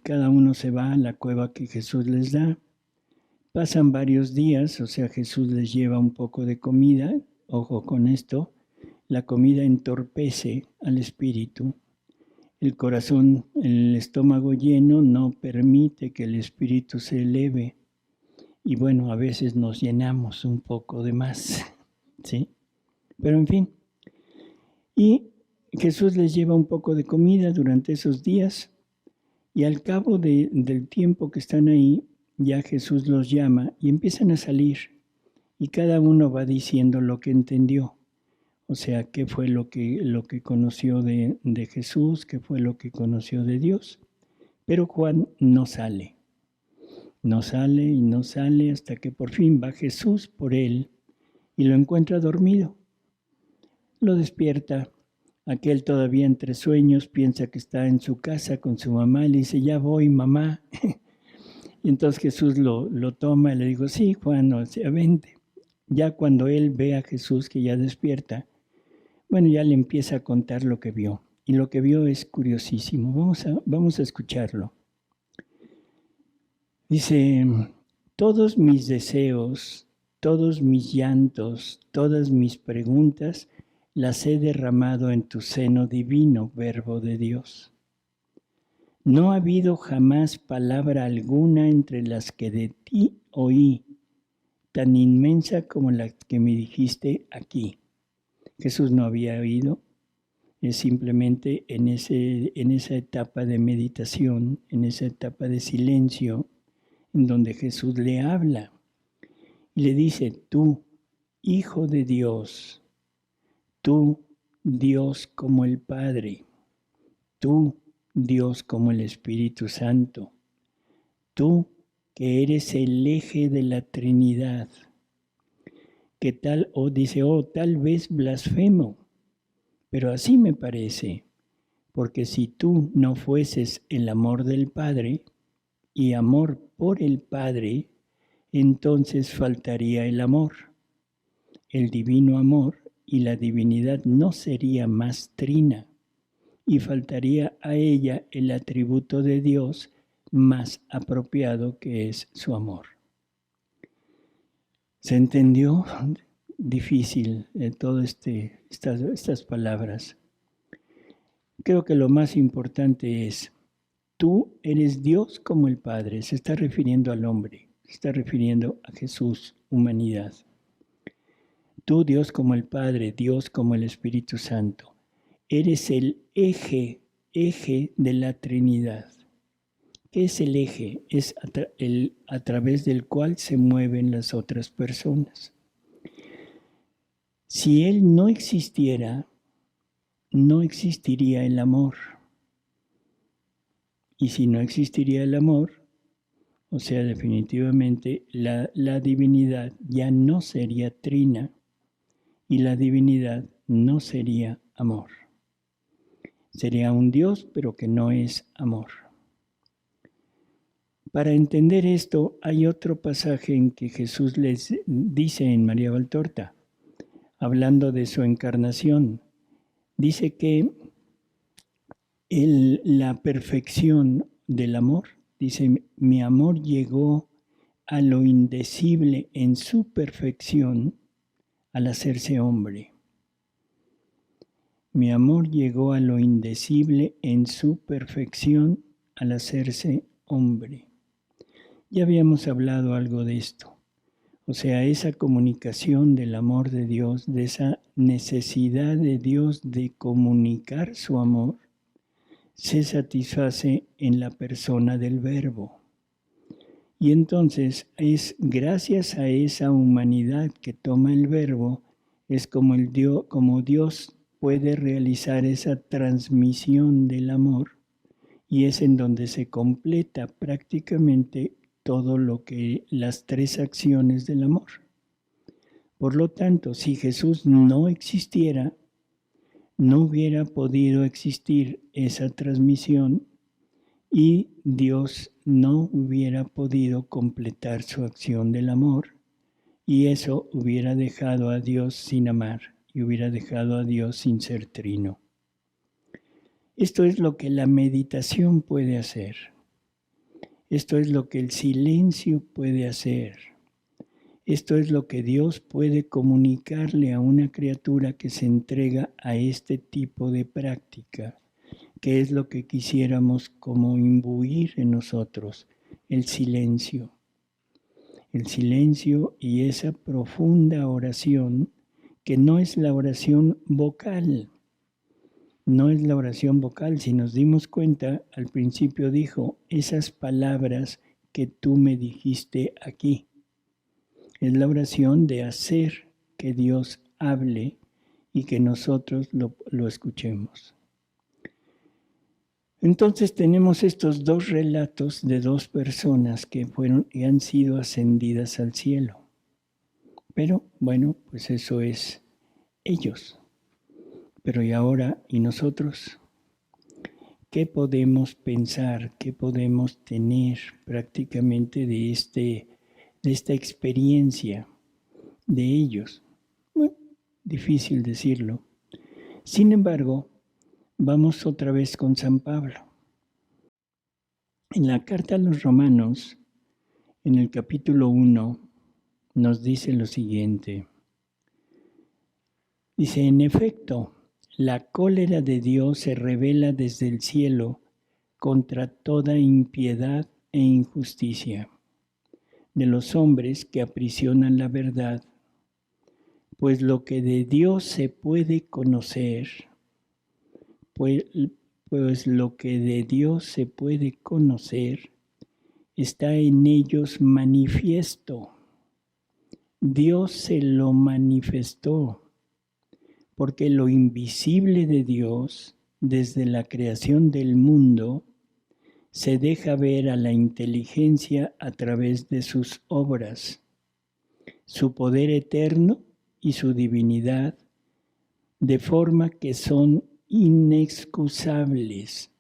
A: Cada uno se va a la cueva que Jesús les da. Pasan varios días, o sea, Jesús les lleva un poco de comida. Ojo con esto, la comida entorpece al espíritu. El corazón, el estómago lleno no permite que el espíritu se eleve. Y bueno, a veces nos llenamos un poco de más, ¿sí? Pero en fin. Y Jesús les lleva un poco de comida durante esos días. Y al cabo del tiempo que están ahí, ya Jesús los llama y empiezan a salir. Y cada uno va diciendo lo que entendió. O sea, qué fue lo que conoció de Jesús, qué fue lo que conoció de Dios. Pero Juan no sale. No sale y no sale hasta que por fin va Jesús por él y lo encuentra dormido. Lo despierta. Aquel todavía entre sueños piensa que está en su casa con su mamá y le dice, ya voy, mamá. Y entonces Jesús lo toma y le dijo, sí, Juan, o sea, vente. Ya cuando él ve a Jesús que ya despierta, bueno, ya le empieza a contar lo que vio. Y lo que vio es curiosísimo. Vamos a escucharlo. Dice, todos mis deseos, todos mis llantos, todas mis preguntas, las he derramado en tu seno divino, Verbo de Dios. No ha habido jamás palabra alguna entre las que de ti oí, tan inmensa como la que me dijiste aquí. Jesús no había oído, es simplemente en esa etapa de meditación, en esa etapa de silencio, en donde Jesús le habla y le dice, tú, Hijo de Dios, tú, Dios como el Padre, tú, Dios como el Espíritu Santo, tú que eres el eje de la Trinidad, que tal vez blasfemo, pero así me parece, porque si tú no fueses el amor del Padre y amor por el Padre, entonces faltaría el amor, el divino amor, y la divinidad no sería más trina, y faltaría a ella el atributo de Dios más apropiado, que es su amor. ¿Se entendió? Difícil todas estas palabras. Creo que lo más importante es, tú eres Dios como el Padre. Se está refiriendo al hombre, se está refiriendo a Jesús, humanidad. Tú, Dios como el Padre, Dios como el Espíritu Santo, eres el eje de la Trinidad. ¿Qué es el eje? Es a través del cual se mueven las otras personas. Si Él no existiera, no existiría el amor. Y si no existiría el amor, o sea, definitivamente la divinidad ya no sería trina, y la divinidad no sería amor. Sería un Dios, pero que no es amor. Para entender esto, hay otro pasaje en que Jesús les dice en María Valtorta, hablando de su encarnación, dice que la perfección del amor, dice, mi amor llegó a lo indecible en su perfección, al hacerse hombre. Mi amor llegó a lo indecible en su perfección al hacerse hombre. Ya habíamos hablado algo de esto. O sea, esa comunicación del amor de Dios, de esa necesidad de Dios de comunicar su amor, se satisface en la persona del Verbo. Y entonces es gracias a esa humanidad que toma el Verbo, es como Dios puede realizar esa transmisión del amor, y es en donde se completa prácticamente todo lo que las tres acciones del amor. Por lo tanto, si Jesús no existiera, no hubiera podido existir esa transmisión y Dios no hubiera podido completar su acción del amor, y eso hubiera dejado a Dios sin amar y hubiera dejado a Dios sin ser trino. Esto es lo que la meditación puede hacer. Esto es lo que el silencio puede hacer. Esto es lo que Dios puede comunicarle a una criatura que se entrega a este tipo de práctica, que es lo que quisiéramos como imbuir en nosotros, el silencio. El silencio y esa profunda oración, que no es la oración vocal. No es la oración vocal. Si nos dimos cuenta, al principio dijo, esas palabras que tú me dijiste aquí. Es la oración de hacer que Dios hable y que nosotros lo escuchemos. Entonces tenemos estos dos relatos de dos personas que fueron y han sido ascendidas al cielo. Pero bueno, pues eso es ellos. Pero ¿y ahora? ¿Y nosotros? ¿Qué podemos pensar? ¿Qué podemos tener prácticamente de esta experiencia de ellos? Bueno, difícil decirlo. Sin embargo, vamos otra vez con San Pablo. En la carta a los Romanos, en el capítulo 1, nos dice lo siguiente. Dice, en efecto, la cólera de Dios se revela desde el cielo contra toda impiedad e injusticia de los hombres que aprisionan la verdad, pues lo que de Dios se puede conocer, pues lo que de Dios se puede conocer está en ellos manifiesto. Dios se lo manifestó, porque lo invisible de Dios, desde la creación del mundo, se deja ver a la inteligencia a través de sus obras, su poder eterno y su divinidad, de forma que son inexcusables,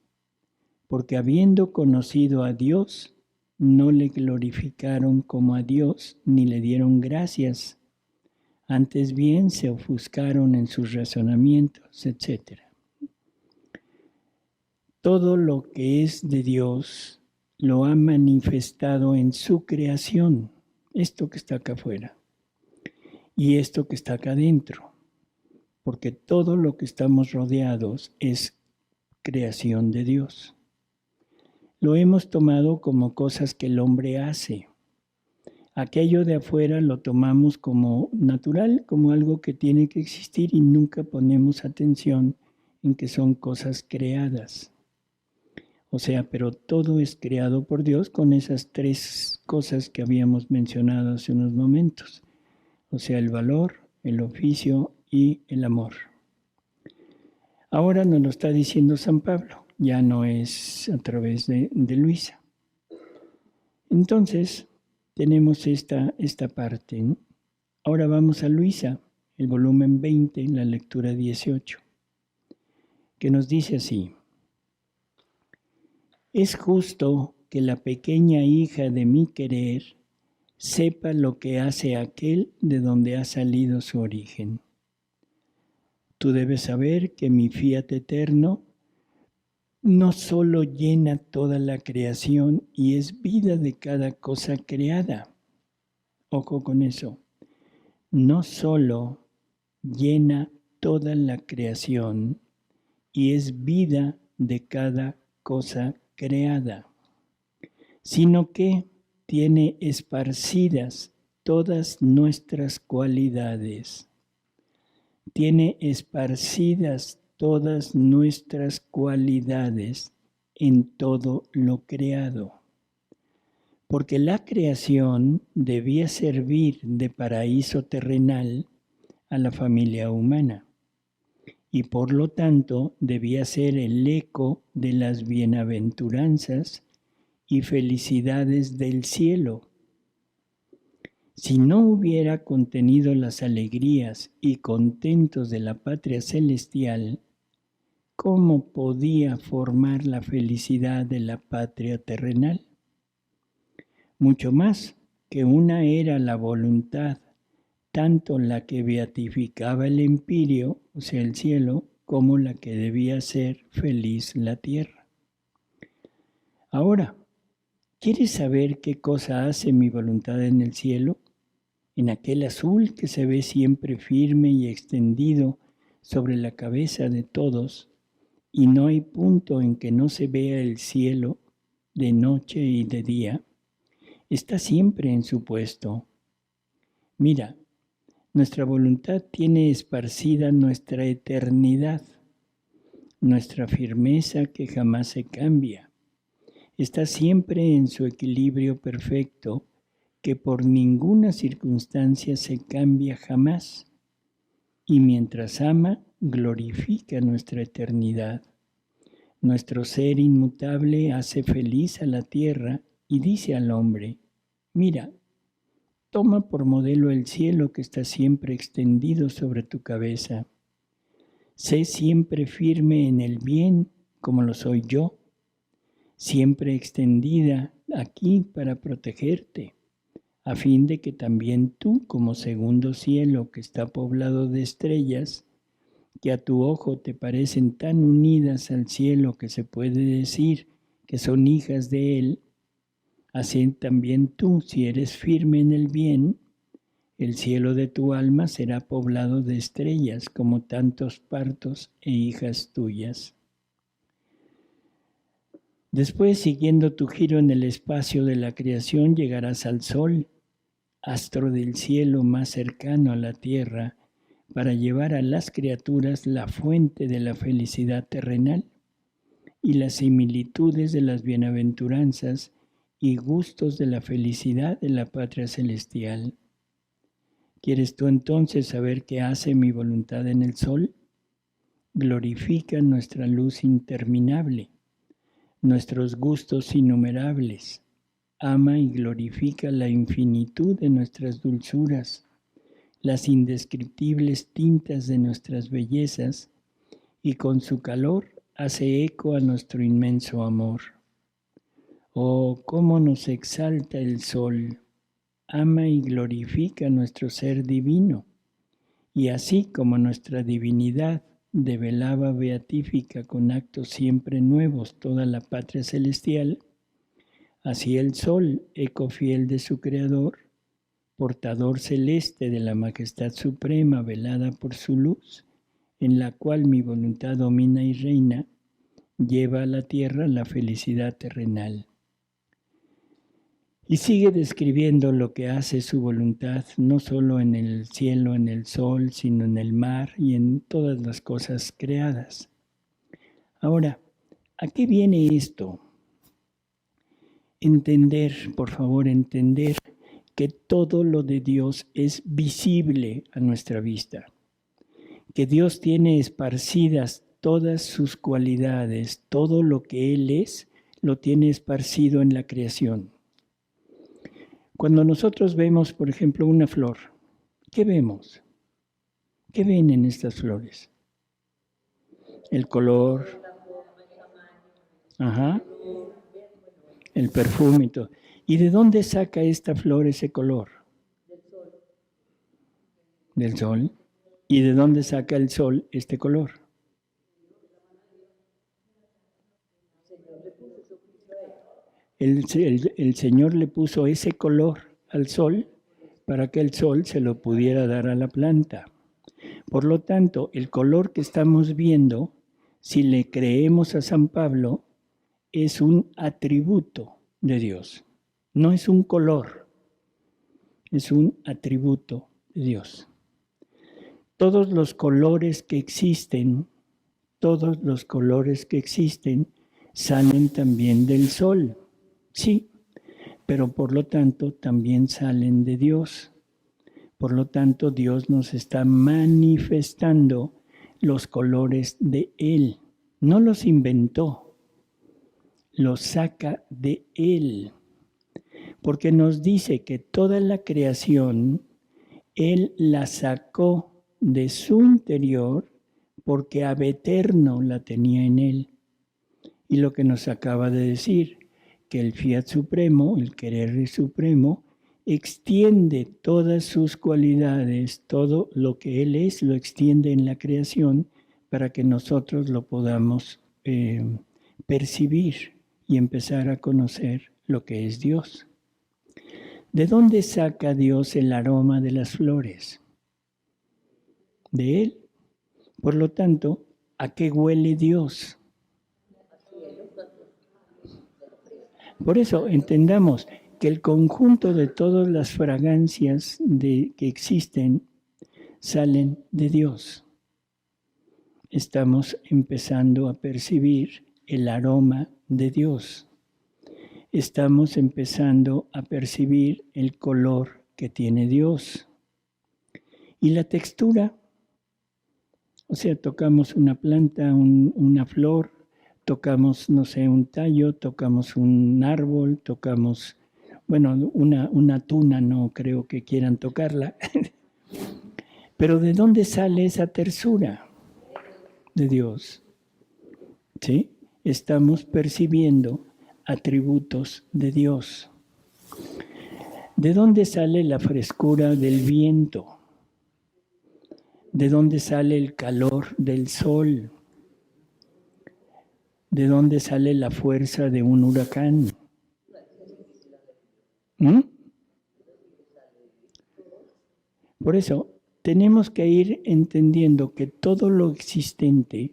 A: porque habiendo conocido a Dios, no le glorificaron como a Dios ni le dieron gracias, antes bien se ofuscaron en sus razonamientos, etc. Todo lo que es de Dios lo ha manifestado en su creación, esto que está acá afuera y esto que está acá adentro, porque todo lo que estamos rodeados es creación de Dios. Lo hemos tomado como cosas que el hombre hace. Aquello de afuera lo tomamos como natural, como algo que tiene que existir y nunca ponemos atención en que son cosas creadas. O sea, pero todo es creado por Dios con esas tres cosas que habíamos mencionado hace unos momentos. O sea, el valor, el oficio y el amor. Ahora nos lo está diciendo San Pablo, ya no es a través de Luisa. Entonces, tenemos esta parte, ¿no? Ahora vamos a Luisa, el volumen 20, la lectura 18, que nos dice así. Es justo que la pequeña hija de mi querer sepa lo que hace aquel de donde ha salido su origen. Tú debes saber que mi fiat eterno no solo llena toda la creación y es vida de cada cosa creada. Ojo con eso. No solo llena toda la creación y es vida de cada cosa creada, sino que tiene esparcidas todas nuestras cualidades. Tiene esparcidas todas nuestras cualidades en todo lo creado. Porque la creación debía servir de paraíso terrenal a la familia humana y por lo tanto debía ser el eco de las bienaventuranzas y felicidades del cielo. Si no hubiera contenido las alegrías y contentos de la patria celestial, ¿cómo podía formar la felicidad de la patria terrenal? Mucho más que una era la voluntad, tanto la que beatificaba el empirio, o sea, el cielo, como la que debía ser feliz la tierra. Ahora, ¿quieres saber qué cosa hace mi voluntad en el cielo? En aquel azul que se ve siempre firme y extendido sobre la cabeza de todos, y no hay punto en que no se vea el cielo de noche y de día, está siempre en su puesto. Mira, nuestra voluntad tiene esparcida nuestra eternidad, nuestra firmeza que jamás se cambia. Está siempre en su equilibrio perfecto, que por ninguna circunstancia se cambia jamás. Y mientras ama, glorifica nuestra eternidad. Nuestro ser inmutable hace feliz a la tierra y dice al hombre: mira, toma por modelo el cielo que está siempre extendido sobre tu cabeza. Sé siempre firme en el bien como lo soy yo, siempre extendida aquí para protegerte, a fin de que también tú, como segundo cielo que está poblado de estrellas, que a tu ojo te parecen tan unidas al cielo que se puede decir que son hijas de él, así también tú, si eres firme en el bien, el cielo de tu alma será poblado de estrellas como tantos partos e hijas tuyas. Después, siguiendo tu giro en el espacio de la creación, llegarás al sol, astro del cielo más cercano a la tierra, para llevar a las criaturas la fuente de la felicidad terrenal y las similitudes de las bienaventuranzas y gustos de la felicidad de la patria celestial. ¿Quieres tú entonces saber qué hace mi voluntad en el sol? Glorifica nuestra luz interminable, nuestros gustos innumerables, ama y glorifica la infinitud de nuestras dulzuras, las indescriptibles tintas de nuestras bellezas, y con su calor hace eco a nuestro inmenso amor. Oh, cómo nos exalta el sol, ama y glorifica nuestro ser divino, y así como nuestra divinidad develaba beatífica con actos siempre nuevos toda la patria celestial, así el sol, eco fiel de su creador, portador celeste de la majestad suprema velada por su luz, en la cual mi voluntad domina y reina, lleva a la tierra la felicidad terrenal. Y sigue describiendo lo que hace su voluntad, no solo en el cielo, en el sol, sino en el mar y en todas las cosas creadas. Ahora, ¿a qué viene esto? Entender, por favor, entender que todo lo de Dios es visible a nuestra vista, que Dios tiene esparcidas todas sus cualidades, todo lo que Él es, lo tiene esparcido en la creación. Cuando nosotros vemos, por ejemplo, una flor, ¿qué vemos? ¿Qué ven en estas flores? El color, el perfume y todo. ¿Y de dónde saca esta flor ese color? Del sol. ¿Y de dónde saca el sol este color? El Señor le puso ese color al sol para que el sol se lo pudiera dar a la planta. Por lo tanto, el color que estamos viendo, si le creemos a San Pablo, es un atributo de Dios. No es un color, es un atributo de Dios. Todos los colores que existen salen también del sol. Sí, pero por lo tanto también salen de Dios. Por lo tanto, Dios nos está manifestando los colores de Él. No los inventó. lo saca de Él, porque nos dice que toda la creación Él la sacó de su interior porque ab eterno la tenía en Él. Y lo que nos acaba de decir, que el fiat supremo, el querer supremo, extiende todas sus cualidades, todo lo que Él es, lo extiende en la creación para que nosotros lo podamos percibir y empezar a conocer lo que es Dios. ¿De dónde saca Dios el aroma de las flores? De Él. Por lo tanto, ¿a qué huele Dios? Por eso entendamos que el conjunto de todas las fragancias que existen salen de Dios. Estamos empezando a percibir el aroma de Dios. Estamos empezando a percibir el color que tiene Dios. Y la textura, o sea, tocamos una planta, una flor, tocamos, no sé, un tallo, tocamos un árbol, tocamos, bueno, una tuna, no creo que quieran tocarla. Pero ¿de dónde sale esa tersura? De Dios. ¿Sí? Estamos percibiendo atributos de Dios. ¿De dónde sale la frescura del viento? ¿De dónde sale el calor del sol? ¿De dónde sale la fuerza de un huracán? Por eso, tenemos que ir entendiendo que todo lo existente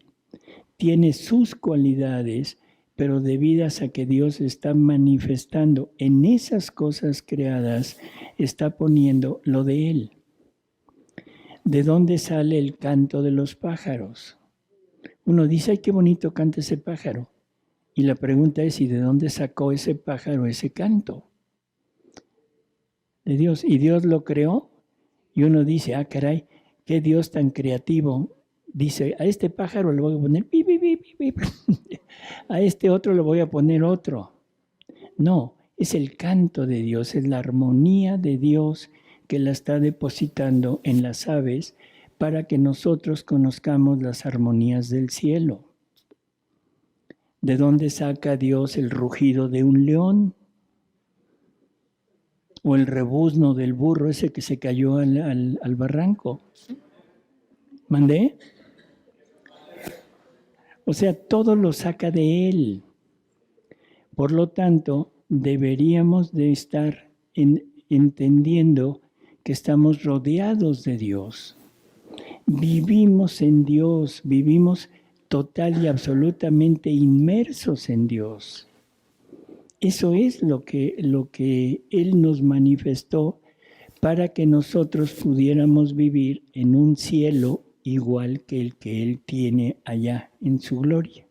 A: tiene sus cualidades, pero debidas a que Dios está manifestando en esas cosas creadas, está poniendo lo de Él. ¿De dónde sale el canto de los pájaros? Uno dice, ¡ay, qué bonito canta ese pájaro! Y la pregunta es, ¿y de dónde sacó ese pájaro ese canto? De Dios. ¿Y Dios lo creó? Y uno dice, ah, caray, qué Dios tan creativo. Dice, a este pájaro le voy a poner pi, pi, pi, pi, pi. A este otro le voy a poner otro. No, es el canto de Dios, es la armonía de Dios que la está depositando en las aves para que nosotros conozcamos las armonías del cielo. ¿De dónde saca Dios el rugido de un león? O el rebuzno del burro ese que se cayó al barranco. ¿Mandé? O sea, todo lo saca de Él. Por lo tanto, deberíamos de estar entendiendo que estamos rodeados de Dios. Vivimos en Dios, vivimos total y absolutamente inmersos en Dios. Eso es lo que Él nos manifestó para que nosotros pudiéramos vivir en un cielo igual que el que Él tiene allá en su gloria,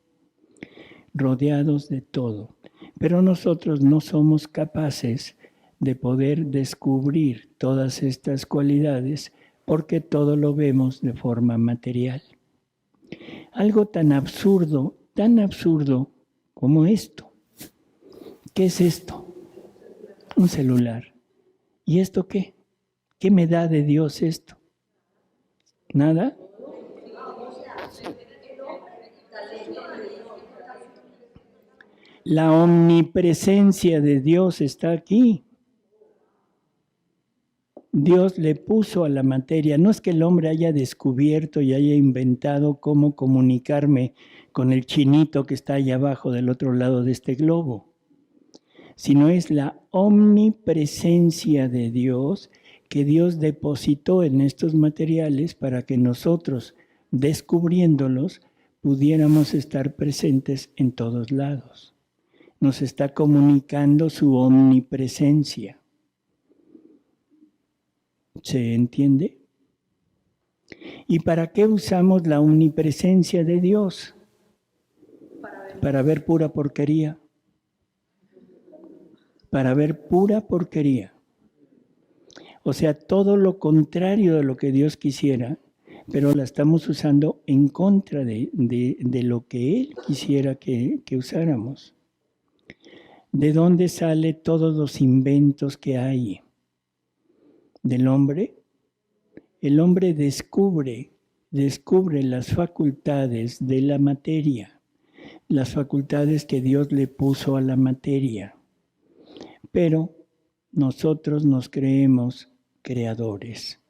A: rodeados de todo. Pero nosotros no somos capaces de poder descubrir todas estas cualidades porque todo lo vemos de forma material. Algo tan absurdo como esto. ¿Qué es esto? Un celular. ¿Y esto qué? ¿Qué me da de Dios esto? ¿Nada? La omnipresencia de Dios está aquí. Dios le puso a la materia. No es que el hombre haya descubierto y haya inventado cómo comunicarme con el chinito que está allá abajo del otro lado de este globo, sino es la omnipresencia de Dios que Dios depositó en estos materiales para que nosotros, descubriéndolos, pudiéramos estar presentes en todos lados. Nos está comunicando su omnipresencia. ¿Se entiende? ¿Y para qué usamos la omnipresencia de Dios? Para ver pura porquería. Para ver pura porquería. O sea, todo lo contrario de lo que Dios quisiera, pero la estamos usando en contra de lo que Él quisiera que usáramos. ¿De dónde salen todos los inventos que hay? ¿Del hombre? El hombre descubre las facultades de la materia, las facultades que Dios le puso a la materia. Pero nosotros nos creemos creadores.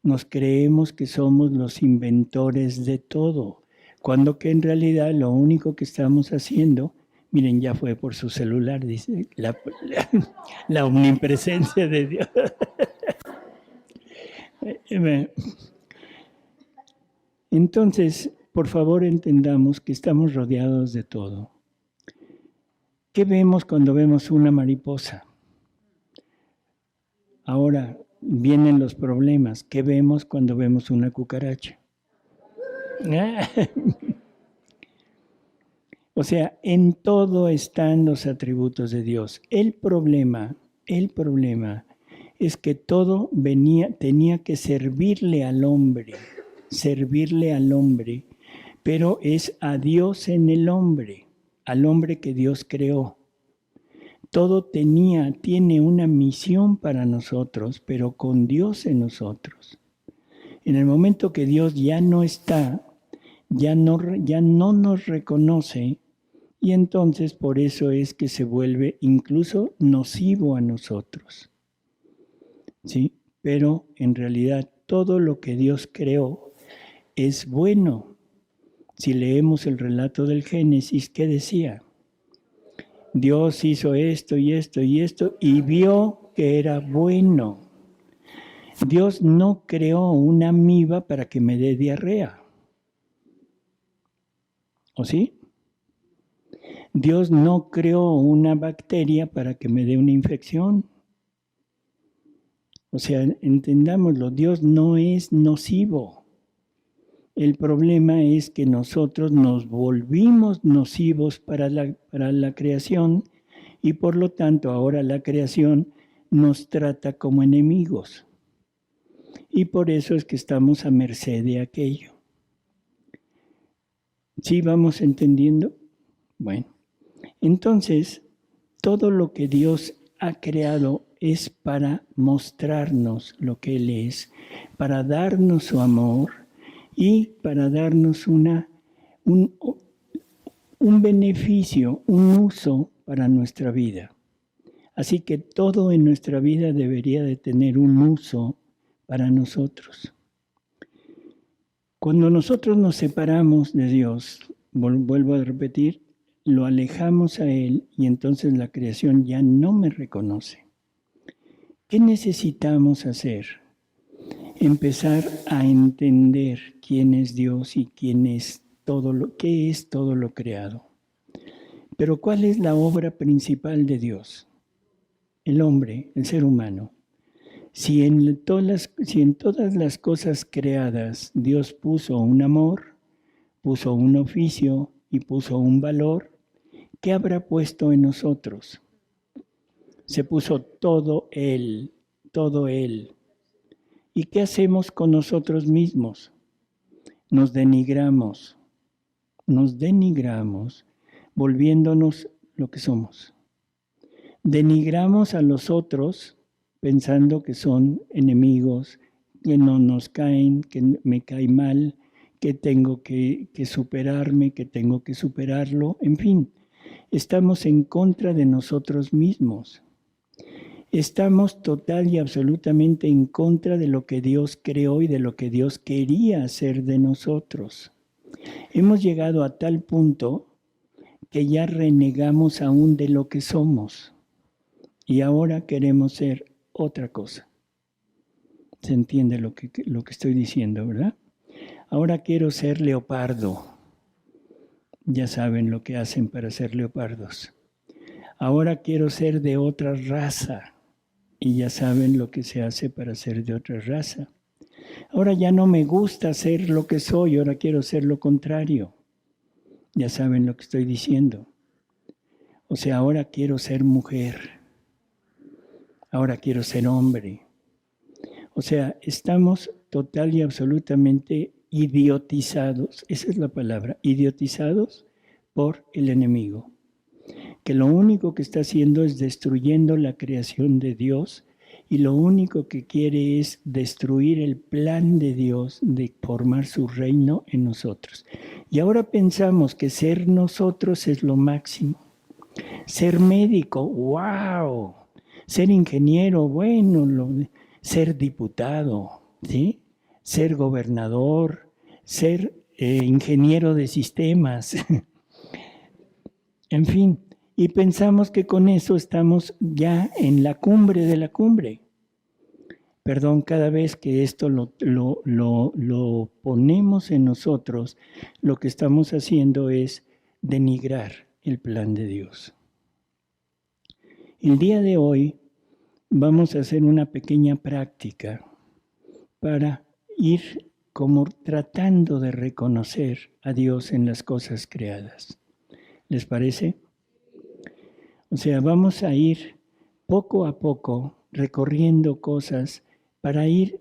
A: Nos creemos que somos los inventores de todo, cuando que en realidad lo único que estamos haciendo, miren, ya fue por su celular, dice, la omnipresencia de Dios. Entonces, por favor, entendamos que estamos rodeados de todo. ¿Qué vemos cuando vemos una mariposa? Ahora vienen los problemas. ¿Qué vemos cuando vemos una cucaracha? O sea, en todo están los atributos de Dios. El problema es que todo tenía que servirle al hombre, pero es a Dios en el hombre, al hombre que Dios creó. Todo tiene una misión para nosotros, pero con Dios en nosotros. En el momento que Dios ya no está, ya no nos reconoce, y entonces por eso es que se vuelve incluso nocivo a nosotros. ¿Sí? Pero en realidad todo lo que Dios creó es bueno. Si leemos el relato del Génesis, ¿qué decía? Dios hizo esto y esto y esto y vio que era bueno. Dios no creó una amiba para que me dé diarrea. ¿O sí? Dios no creó una bacteria para que me dé una infección. O sea, entendámoslo, Dios no es nocivo. El problema es que nosotros nos volvimos nocivos para la creación y por lo tanto ahora la creación nos trata como enemigos. Y por eso es que estamos a merced de aquello. ¿Sí vamos entendiendo? Bueno, entonces todo lo que Dios ha creado es para mostrarnos lo que Él es, para darnos su amor y para darnos un beneficio, un uso para nuestra vida. Así que todo en nuestra vida debería de tener un uso para nosotros. Cuando nosotros nos separamos de Dios, vuelvo a repetir, lo alejamos a Él y entonces la creación ya no me reconoce. ¿Qué necesitamos hacer? Empezar a entender quién es Dios y qué es todo lo creado. Pero ¿cuál es la obra principal de Dios? El hombre, el ser humano. Si en todas las cosas creadas Dios puso un amor, puso un oficio y puso un valor, ¿qué habrá puesto en nosotros? Se puso todo Él, todo Él. ¿Y qué hacemos con nosotros mismos? Nos denigramos, volviéndonos lo que somos. Denigramos a los otros pensando que son enemigos, que no nos caen, que me cae mal, que tengo que superarme, que tengo que superarlo, en fin, estamos en contra de nosotros mismos. Estamos total y absolutamente en contra de lo que Dios creó y de lo que Dios quería hacer de nosotros. Hemos llegado a tal punto que ya renegamos aún de lo que somos y ahora queremos ser otra cosa. ¿Se entiende lo que estoy diciendo, verdad? Ahora quiero ser leopardo. Ya saben lo que hacen para ser leopardos. Ahora quiero ser de otra raza. Y ya saben lo que se hace para ser de otra raza. Ahora ya no me gusta ser lo que soy, ahora quiero ser lo contrario. Ya saben lo que estoy diciendo. O sea, ahora quiero ser mujer. Ahora quiero ser hombre. O sea, estamos total y absolutamente idiotizados, esa es la palabra, idiotizados por el enemigo, que lo único que está haciendo es destruyendo la creación de Dios y lo único que quiere es destruir el plan de Dios de formar su reino en nosotros. Y ahora pensamos que ser nosotros es lo máximo. Ser médico, wow. Ser ingeniero, bueno. Ser diputado, ¿sí? Ser gobernador, ser ingeniero de sistemas. En fin, y pensamos que con eso estamos ya en la cumbre de la cumbre. Perdón, cada vez que esto lo ponemos en nosotros, lo que estamos haciendo es denigrar el plan de Dios. El día de hoy vamos a hacer una pequeña práctica para ir como tratando de reconocer a Dios en las cosas creadas. ¿Les parece? O sea, vamos a ir poco a poco recorriendo cosas para ir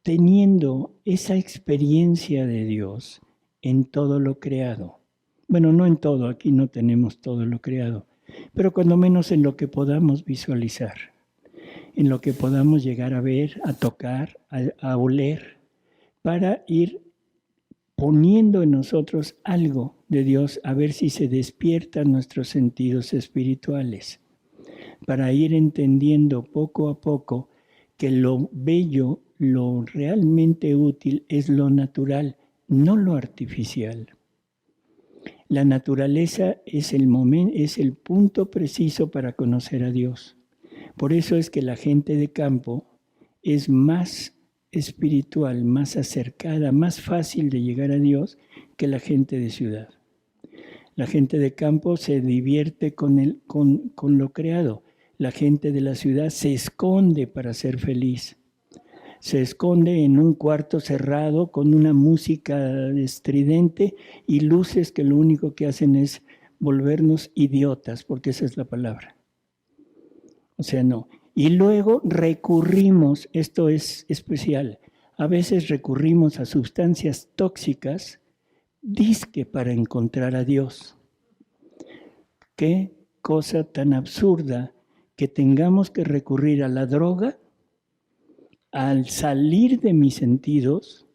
A: teniendo esa experiencia de Dios en todo lo creado. Bueno, no en todo, aquí no tenemos todo lo creado, pero cuando menos en lo que podamos visualizar, en lo que podamos llegar a ver, a tocar, a oler, para ir poniendo en nosotros algo de Dios, a ver si se despiertan nuestros sentidos espirituales, para ir entendiendo poco a poco que lo bello, lo realmente útil es lo natural, no lo artificial. La naturaleza es el punto preciso para conocer a Dios. Por eso es que la gente de campo es más espiritual, más acercada, más fácil de llegar a Dios que la gente de ciudad. La gente de campo se divierte con lo creado. La gente de la ciudad se esconde para ser feliz. Se esconde en un cuarto cerrado con una música estridente y luces que lo único que hacen es volvernos idiotas, porque esa es la palabra. O sea, no. Y luego recurrimos, esto es especial, a veces recurrimos a sustancias tóxicas, dizque para encontrar a Dios. Qué cosa tan absurda que tengamos que recurrir a la droga al salir de mis sentidos,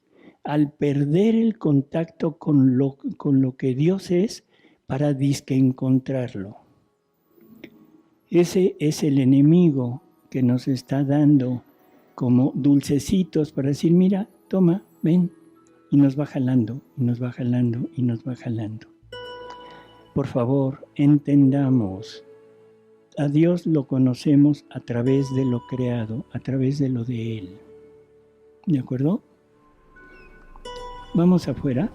A: al perder el contacto con lo que Dios es, para disque encontrarlo. Ese es el enemigo que nos está dando como dulcecitos para decir, mira, toma, ven, y nos va jalando, y nos va jalando, y nos va jalando. Por favor, entendamos. A Dios lo conocemos a través de lo creado, a través de lo de Él. ¿De acuerdo? Vamos afuera.